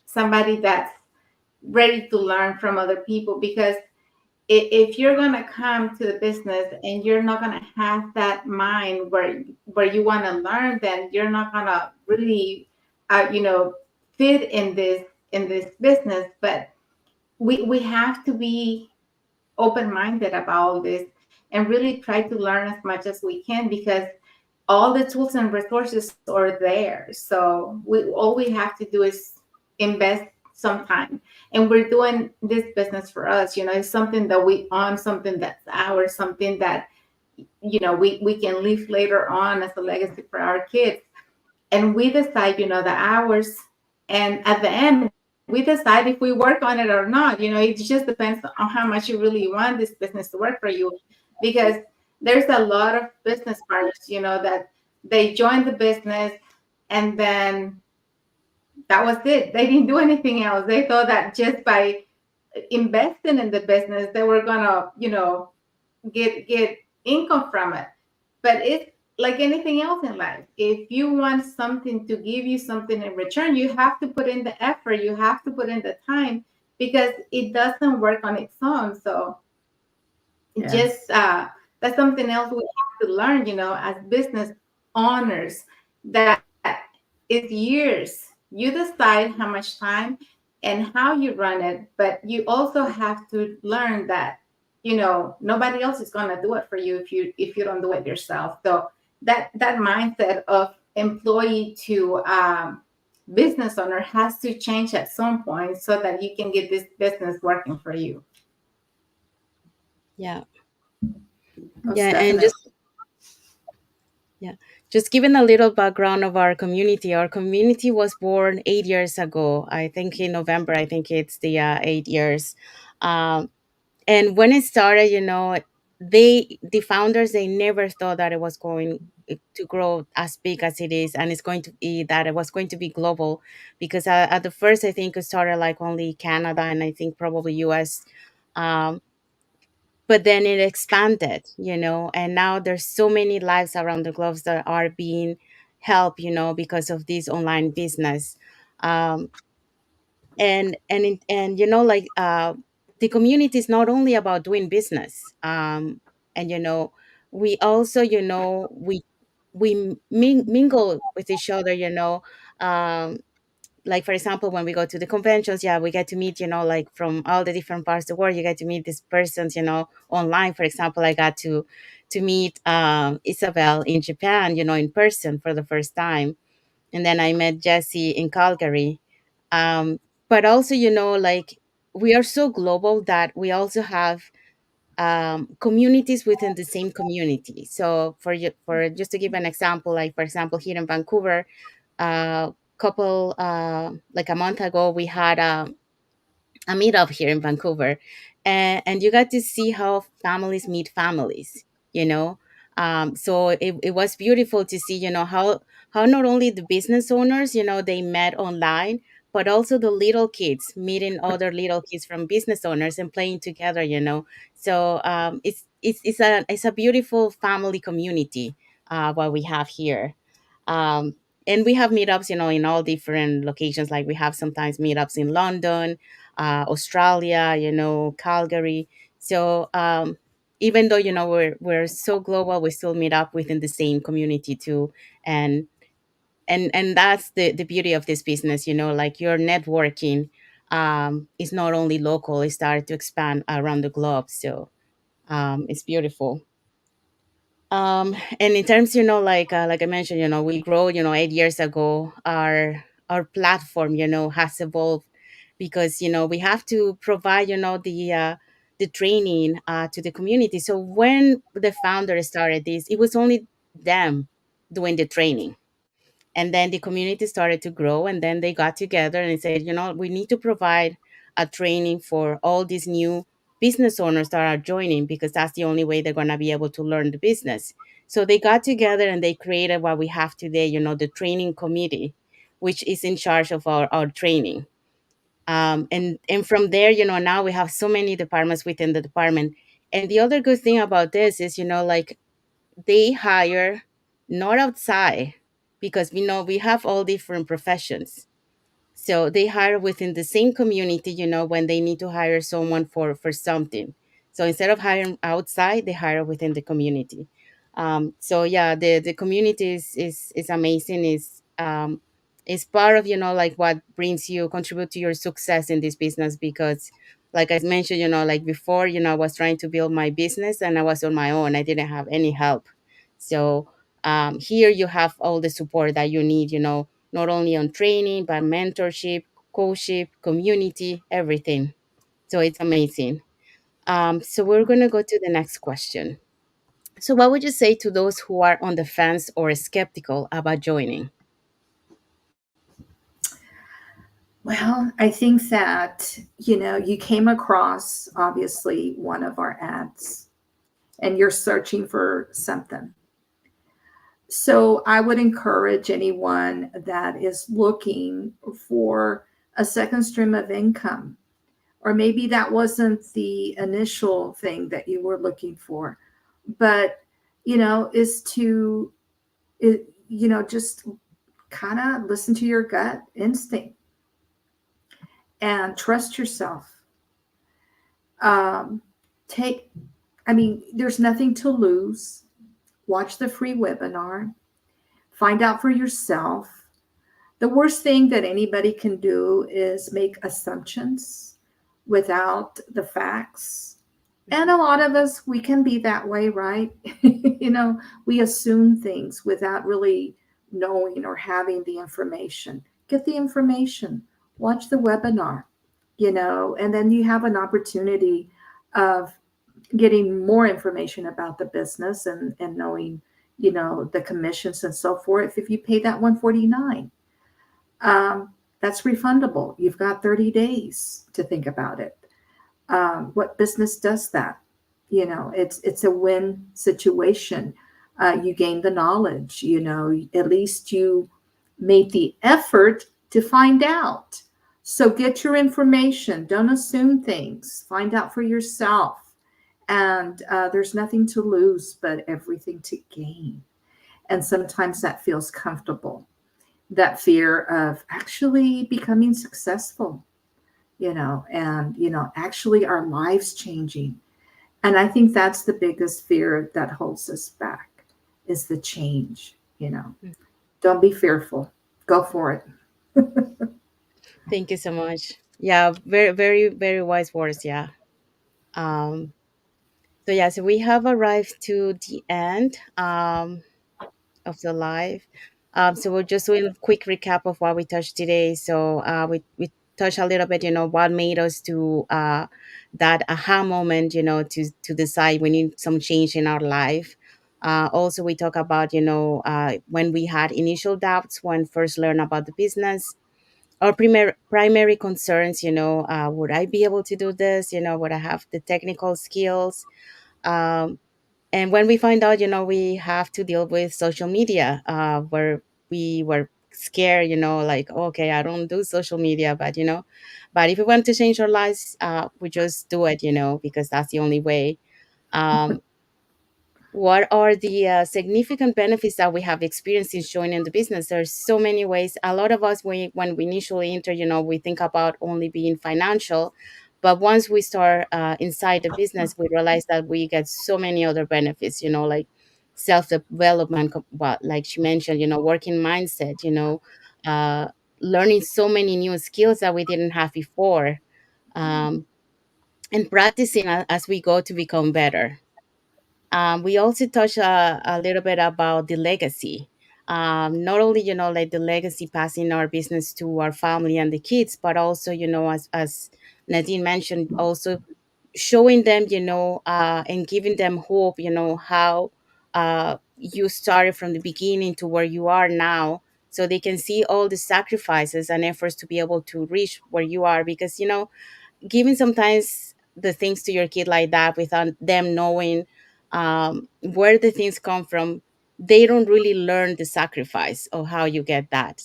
somebody that's ready to learn from other people, because if you're going to come to the business and you're not going to have that mind where you want to learn, then you're not going to really fit in this business. But we have to be open-minded about all this, and really try to learn as much as we can, because all the tools and resources are there. So all we have to do is invest some time. And we're doing this business for us. It's something that we own, something that's ours, something that we can leave later on as a legacy for our kids. And we decide, the hours, and at the end, we decide if we work on it or not. It just depends on how much you really want this business to work for you, because there's a lot of business partners, that they join the business, and then that was it. They didn't do anything else. They thought that just by investing in the business, they were gonna, get income from it. But it's like anything else in life. If you want something to give you something in return, you have to put in the effort, you have to put in the time, because it doesn't work on its own. So it Yes. just that's something else we have to learn, as business owners, that it's years. You decide how much time and how you run it, but you also have to learn that nobody else is going to do it for you if you don't do it yourself. So that mindset of employee to business owner has to change at some point, so that you can get this business working for you. Yeah. Most Yeah, and definitely. yeah, just giving a little background of our community. Our community was born 8 years ago. I think in November. I think it's the 8 years. Um, and when it started, the founders, they never thought that it was going to grow as big as it is, and it's going to be that it was going to be global. Because at the first, I think it started like only Canada, and I think probably US. Um, but then it expanded, and now there's so many lives around the globe that are being helped, because of this online business. um, and like, the community is not only about doing business. And we also, we mingle with each other. um, like, for example, when we go to the conventions, yeah, we get to meet, like, from all the different parts of the world. You get to meet these persons, online. For example, I got to meet Isabel in Japan, in person for the first time. And then I met Jesse in Calgary. But also, like, we are so global that we also have communities within the same community. So for just to give an example, like, for example, here in Vancouver, couple like a month ago, we had a meetup here in Vancouver, and you got to see how families meet families. You know, so it was beautiful to see, how not only the business owners, they met online, but also the little kids meeting other little kids from business owners and playing together. So it's a beautiful family community, what we have here. um, and we have meetups, in all different locations. Like, we have sometimes meetups in London, Australia, Calgary. So even though, we're so global, we still meet up within the same community too. And and that's the beauty of this business. Like, your networking is not only local; it started to expand around the globe. So it's beautiful. And in terms, like I mentioned, we grow, 8 years ago. Our platform, has evolved, because we have to provide, the training to the community. So when the founder started this, it was only them doing the training. And then the community started to grow, and then they got together and said, we need to provide a training for all these new business owners that are joining, because that's the only way they're going to be able to learn the business. So they got together and they created what we have today, the training committee, which is in charge of our training. And from there, now we have so many departments within the department. And the other good thing about this is, like, they hire not outside, because we know we have all different professions. So they hire within the same community, when they need to hire someone for something. So instead of hiring outside, they hire within the community. So yeah, the community is amazing. Is part of, like, what brings you contribute to your success in this business, because like I mentioned, like before, I was trying to build my business and I was on my own. I didn't have any help. So here you have all the support that you need, not only on training, but mentorship, coaching, community, everything. So it's amazing. So we're going to go to the next question. So, what would you say to those who are on the fence or skeptical about joining? Well, I think that, you came across obviously one of our ads and you're searching for something. So I would encourage anyone that is looking for a second stream of income, or maybe that wasn't the initial thing that you were looking for, but, is to, just kind of listen to your gut instinct and trust yourself. Um, take, there's nothing to lose. Watch the free webinar, find out for yourself. The worst thing that anybody can do is make assumptions without the facts. And a lot of us, we can be that way, right? We assume things without really knowing or having the information. Get the information, watch the webinar, and then you have an opportunity of getting more information about the business and knowing, the commissions and so forth. If you pay that 149, that's refundable. You've got 30 days to think about it. What business does that? It's a win situation. You gain the knowledge, at least you made the effort to find out. So get your information. Don't assume things. Find out for yourself. And there's nothing to lose, but everything to gain. And sometimes that feels comfortable. That fear of actually becoming successful, and, actually our lives changing. And I think that's the biggest fear that holds us back, is the change. Don't be fearful. Go for it. Thank you so much. Yeah, very, very, very wise words. Yeah. Um, so yeah, so we have arrived to the end of the live. So we're just doing a quick recap of what we touched today. So we touched a little bit, what made us to that aha moment, to decide we need some change in our life. Also, we talk about, when we had initial doubts when first learn about the business. Our primary concerns, would I be able to do this? Would I have the technical skills? Um, and when we find out, we have to deal with social media, where we were scared, like, okay, I don't do social media, but if we want to change our lives, we just do it, because that's the only way. Um, what are the significant benefits that we have experienced in joining the business? There's so many ways. A lot of us, when we initially enter, we think about only being financial, but once we start inside the business, we realize that we get so many other benefits, like self-development, like she mentioned, working mindset, uh, learning so many new skills that we didn't have before, um, and practicing as we go to become better. We also touched a little bit about the legacy. Not only, like the legacy passing our business to our family and the kids, but also, as Nadine mentioned, also showing them, and giving them hope, how, you started from the beginning to where you are now, so they can see all the sacrifices and efforts to be able to reach where you are. Because giving sometimes the things to your kid like that without them knowing where the things come from, they don't really learn the sacrifice of how you get that.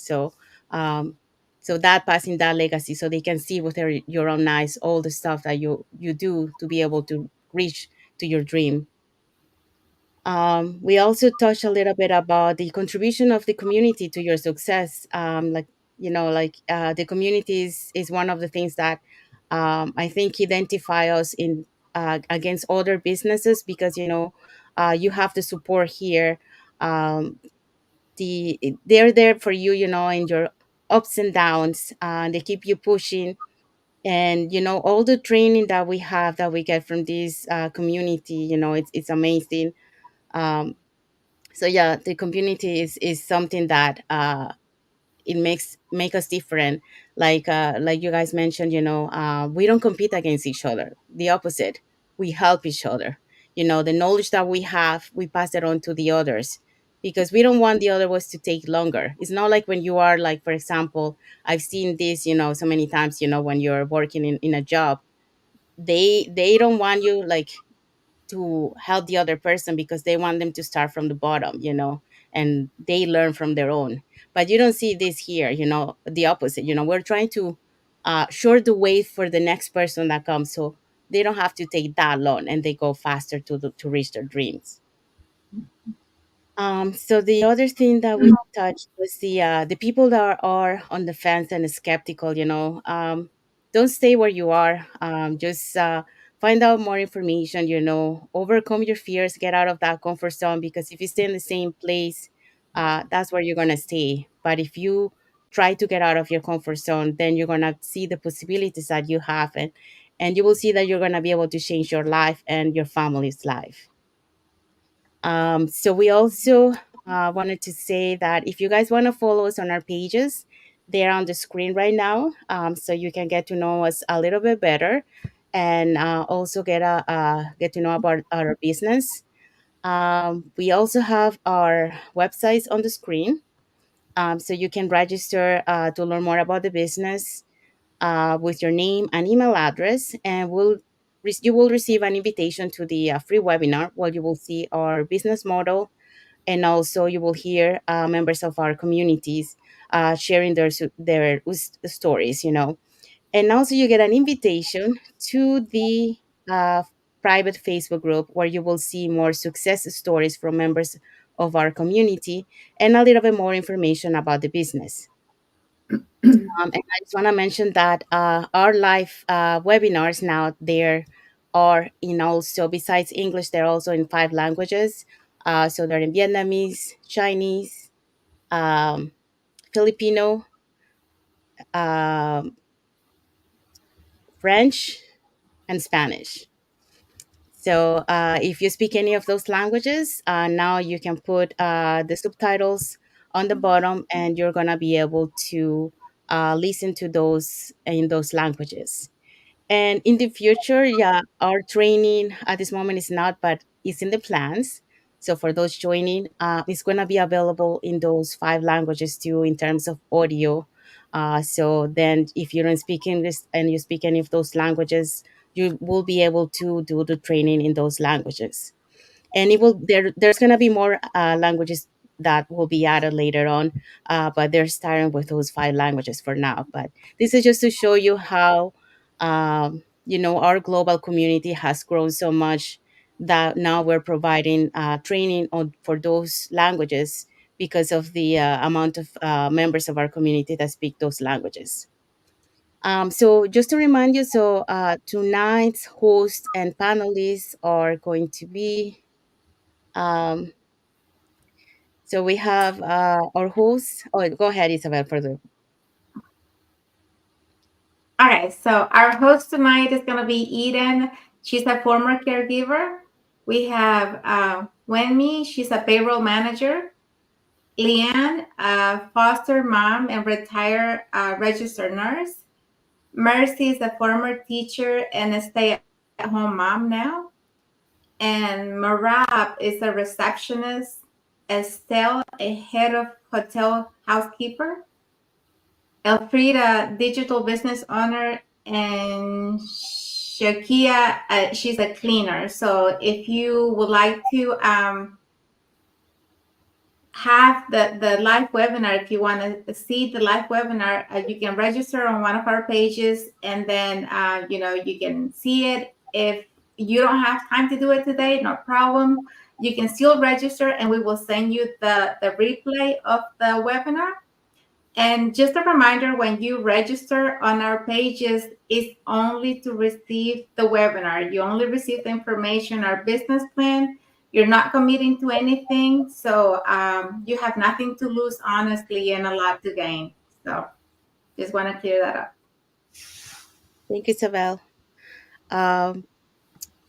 Um, so that passing that legacy, so they can see with your own eyes all the stuff that you do to be able to reach to your dream. We also touched a little bit about the contribution of the community to your success. The community is one of the things that I think identify us in against other businesses, because you have the support here. Um, they're there for you, in your ups and downs. They keep you pushing, and all the training that we have that we get from this community. It's amazing. Um, so yeah, the community is something that it make us different. Like you guys mentioned, we don't compete against each other. The opposite, we help each other. The knowledge that we have, we pass it on to the others, because we don't want the other ones to take longer. It's not like when you are, like, for example, I've seen this, so many times, when you're working in a job, they don't want you, like, to help the other person, because they want them to start from the bottom, and they learn from their own. But you don't see this here, the opposite. We're trying to short the way for the next person that comes, so they don't have to take that long, and they go faster to reach their dreams. So the other thing that we touched was the people that are on the fence and skeptical. Don't stay where you are. Just find out more information. Overcome your fears. Get out of that comfort zone, because if you stay in the same place, that's where you're gonna stay. But if you try to get out of your comfort zone, then you're gonna see the possibilities that you have, and you will see that you're gonna be able to change your life and your family's life. So we also wanted to say that if you guys want to follow us on our pages, they're on the screen right now, so you can get to know us a little bit better, and also get to know about our business. We also have our websites on the screen, so you can register to learn more about the business with your name and email address, and you will receive an invitation to the free webinar, where you will see our business model, and also you will hear members of our communities sharing their stories. And also you get an invitation to the uh, private Facebook group, where you will see more success stories from members of our community, and a little bit more information about the business. And I just want to mention that our live webinars now, there are in also, besides English, they're also in 5 languages. So they're in Vietnamese, Chinese, um, Filipino, um, French, and Spanish. So if you speak any of those languages, now you can put the subtitles on the bottom, and you're going to be able to listen to those in those languages. And in the future, yeah, our training at this moment is not, but it's in the plans. So for those joining, it's going to be available in those 5 languages too, in terms of audio. So then, if you don't speak English and you speak any of those languages, you will be able to do the training in those languages. And there's going to be more languages that will be added later on, but they're starting with those 5 languages for now. But this is just to show you how our global community has grown so much, that now we're providing training for those languages, because of the amount of members of our community that speak those languages. So just to remind you, so tonight's host and panelists are going to be um, so we have our host. Oh, go ahead, Isabel, for the. Okay, so our host tonight is going to be Eden. She's a former caregiver. We have Wenmi. She's a payroll manager. Leanne, a foster mom and retired registered nurse. Mercy is a former teacher and a stay-at-home mom now. And Marab is a receptionist Estelle, a head of hotel housekeeper, Elfrida, digital business owner, and Shakia, she's a cleaner. So if you would like to have the live webinar, if you want to see the live webinar, you can register on one of our pages, and then you can see it. If you don't have time to do it today, no problem. You can still register, and we will send you the replay of the webinar. And just a reminder, when you register on our pages, it's only to receive the webinar. You only receive the information, our business plan. You're not committing to anything. So you have nothing to lose, honestly, and a lot to gain. So just want to clear that up. Thank you, Isabel. Um,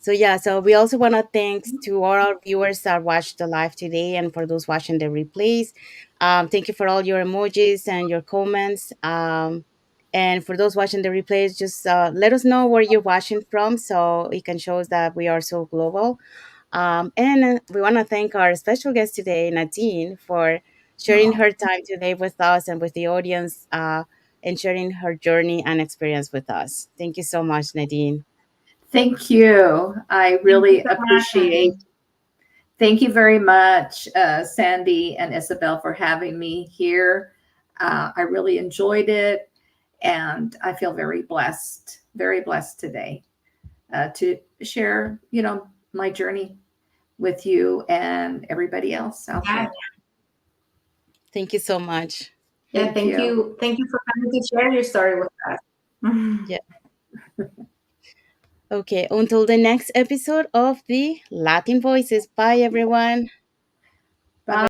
so we also want to thanks to all our viewers that watched the live today, and for those watching the replays. Thank you for all your emojis and your comments. And for those watching the replays, just let us know where you're watching from, so it can show us that we are so global. And we want to thank our special guest today, Nadine, for sharing her time today with us and with the audience, and sharing her journey and experience with us. Thank you so much, Nadine. Thank you. I Thank you really so much, appreciate. Nadine. Thank you very much, Sandy and Isabel, for having me here. I really enjoyed it, and I feel very blessed today to share, my journey with you and everybody else out Yeah, there. Thank you so much. yeah. Thank you. Thank you for coming to share your story with us. Yeah. Okay, until the next episode of the Latin Voices. Bye, everyone.